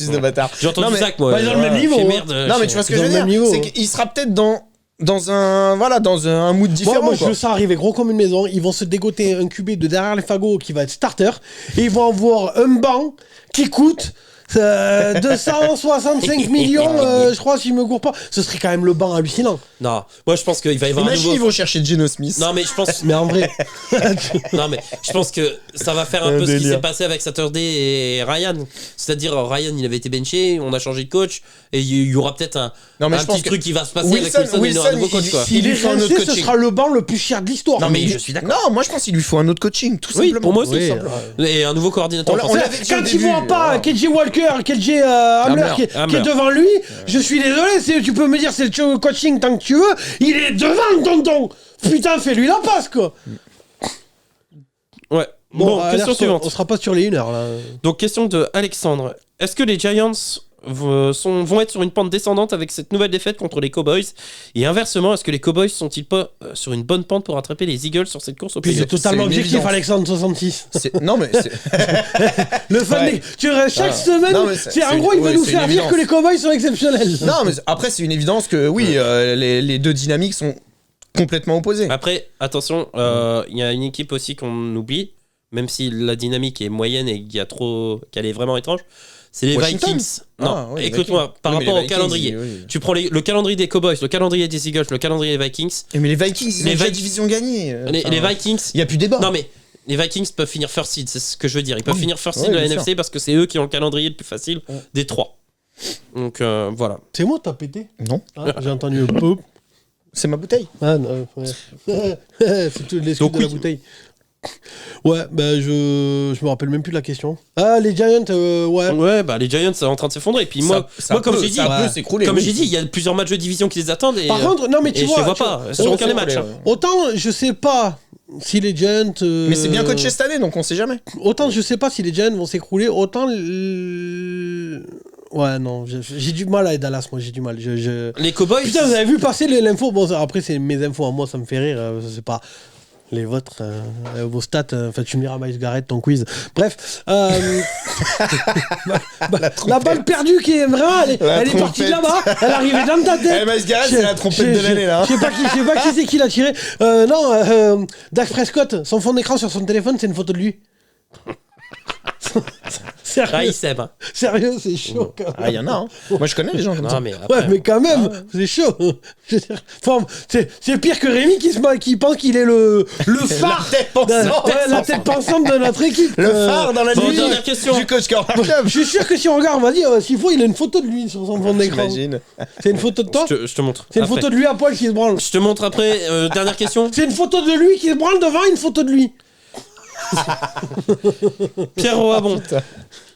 de bâtard. J'ai entendu Zach, moi. Dans le même niveau. Non, mais tu vois ce que je veux dire, c'est qu'il sera peut-être dans un mood différent. Moi, je veux ça arriver gros comme une maison. Ils vont se dégoter un QB de derrière les fagots qui va être starter. Et ils vont avoir un banc qui coûte 265 millions, je crois, si je me gourre pas. Ce serait quand même le banc hallucinant. Non, moi je pense qu'il va y avoir Imagine, ils vont chercher Geno Smith. Non, mais je pense. Mais en vrai. Non, mais je pense que ça va faire un peu ce qui s'est passé avec Saturday et Ryan. C'est-à-dire, Ryan, il avait été benché, on a changé de coach, et il y aura peut-être un petit truc qui va se passer avec Wilson et un nouveau coach. Il lui faut un autre coaching. Ce sera le banc le plus cher de l'histoire. Non, mais je suis d'accord. Non, moi je pense qu'il lui faut un autre coaching, tout simplement. Pour moi aussi, et un nouveau coordinateur. Quand il voit pas KJ Walker, KJ Hamler qui est devant lui, je suis désolé, tu peux me dire c'est le coaching tant que tu veux, il est devant tonton. Putain, fais-lui la passe quoi. Ouais. Bon, question suivante. On sera pas sur les 1 heure là. Donc question de Alexandre. Est-ce que les Giants vont être sur une pente descendante avec cette nouvelle défaite contre les Cowboys? Et inversement, est-ce que les Cowboys sont-ils pas sur une bonne pente pour attraper les Eagles sur cette course au playoff? C'est totalement objectif, Alexandre 66. Non mais le fan tu restes chaque semaine. En gros, il va nous faire dire que les Cowboys sont exceptionnels. Non mais après c'est une évidence que oui, les deux dynamiques sont complètement opposées. Après, attention, il y a une équipe aussi qu'on oublie, même si la dynamique est moyenne et qu'elle est vraiment étrange. C'est les Washington. Vikings. Non, écoute-moi, par rapport au calendrier. Tu prends le calendrier des Cowboys, le calendrier des Eagles, le calendrier des Vikings. Mais les Vikings, ils ont la division gagnée. Les Vikings. Il n'y a plus débat. Non, mais les Vikings peuvent finir first seed, c'est ce que je veux dire. Ils peuvent finir first seed de la NFC parce que c'est eux qui ont le calendrier le plus facile des 3. Donc voilà. C'est moi, t'as pété? Non. J'ai entendu un pop. C'est ma bouteille. Ah non, c'est tout l'excuse de la bouteille. Ouais, je me rappelle même plus de la question. Ah, les Giants, ouais. Ouais, bah les Giants sont en train de s'effondrer. Et puis moi, comme j'ai dit, il y a plusieurs matchs de division qui les attendent. Et, par contre, non, mais tu vois, je les vois pas sur aucun des matchs. Autant, je sais pas si les Giants. Mais c'est bien coaché cette année, donc on sait jamais. Autant, je sais pas si les Giants vont s'écrouler, autant. Ouais, non, j'ai du mal avec Dallas, moi, j'ai du mal. Les Cowboys. Putain, vous avez vu passer l'info? Bon, après, c'est mes infos à moi, ça me fait rire. C'est pas les vôtres, vos stats. Enfin, tu me diras, Miles Garrett, ton quiz. Bref. La balle perdue qui est vraiment. Elle est partie de là-bas. Elle arrivait dans ta tête. Miles Garrett, c'est la trompette de l'année, là. Je sais pas qui c'est qui l'a tiré. Non, Dak Prescott, son fond d'écran sur son téléphone, c'est une photo de lui. Sérieux, sérieux, c'est chaud quand même. Ah, il y en a, hein. Moi je connais les gens comme ça. Mais après... Ouais, mais quand même, c'est chaud. Je veux dire, c'est pire que Rémi qui pense qu'il est le phare. La tête pensante de notre équipe. Le phare dans la nuit dernière question du coach Corner Club. Je suis sûr que si on regarde, on va dire, s'il faut, il a une photo de lui sur son fond d'écran. J'imagine. C'est une photo de toi? Je te montre. C'est une photo de lui à poil qui se branle. Je te montre après. Dernière question. C'est une photo de lui qui se branle devant une photo de lui. Pierre Roabon.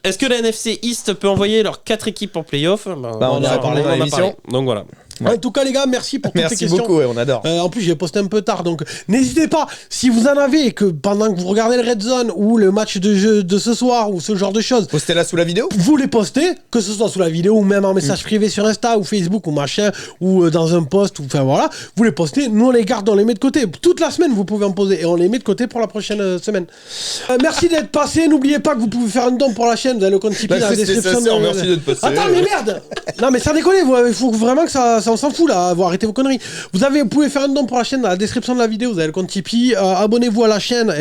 Est-ce que la NFC East peut envoyer leurs 4 équipes en playoff? On en a parlé dans l'émission. Donc voilà. Ouais. En tout cas, les gars, merci pour toutes ces Merci questions. beaucoup, ouais, on adore. En plus, j'ai posté un peu tard, donc n'hésitez pas. Si vous en avez, et que pendant que vous regardez le Red Zone ou le match de jeu de ce soir ou ce genre de choses, Postez là sous la vidéo. vous les postez, que ce soit sous la vidéo ou même en message privé sur Insta ou Facebook ou machin, ou dans un post, ou enfin voilà, vous les postez, nous on les garde, on les met de côté. Toute la semaine, vous pouvez en poser et on les met de côté pour la prochaine semaine. Merci d'être passé. N'oubliez pas que vous pouvez faire un don pour la chaîne. Vous avez le compte Tipeee dans la description. Merci d'être passé. Attends, mais merde! Non, mais sans déconner, il faut vraiment que ça on s'en fout là. Vous arrêtez vos conneries. Vous pouvez faire un don pour la chaîne dans la description de la vidéo. Vous avez le compte Tipeee. Abonnez-vous à la chaîne.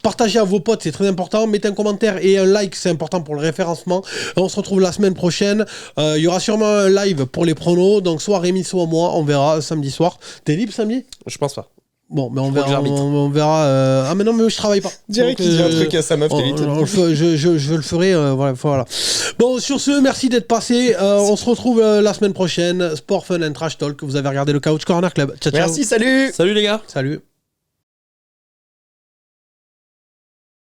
Partagez à vos potes, c'est très important. Mettez un commentaire et un like, c'est important pour le référencement. On se retrouve la semaine prochaine. Il y aura sûrement un live pour les pronos. Donc, soit Rémi, soit moi. On verra samedi soir. T'es libre samedi? Je pense pas. Bon, mais on crois que verra. j'arbitre. On verra. Ah, mais non, mais je travaille pas. Direct, Donc, il dit un truc à sa meuf. je le ferai. Voilà. Bon, sur ce, merci d'être passé. On se retrouve la semaine prochaine. Sport, Fun and Trash Talk. Vous avez regardé le Couch Corner Club. Ciao, ciao. Merci, salut. Salut les gars. Salut.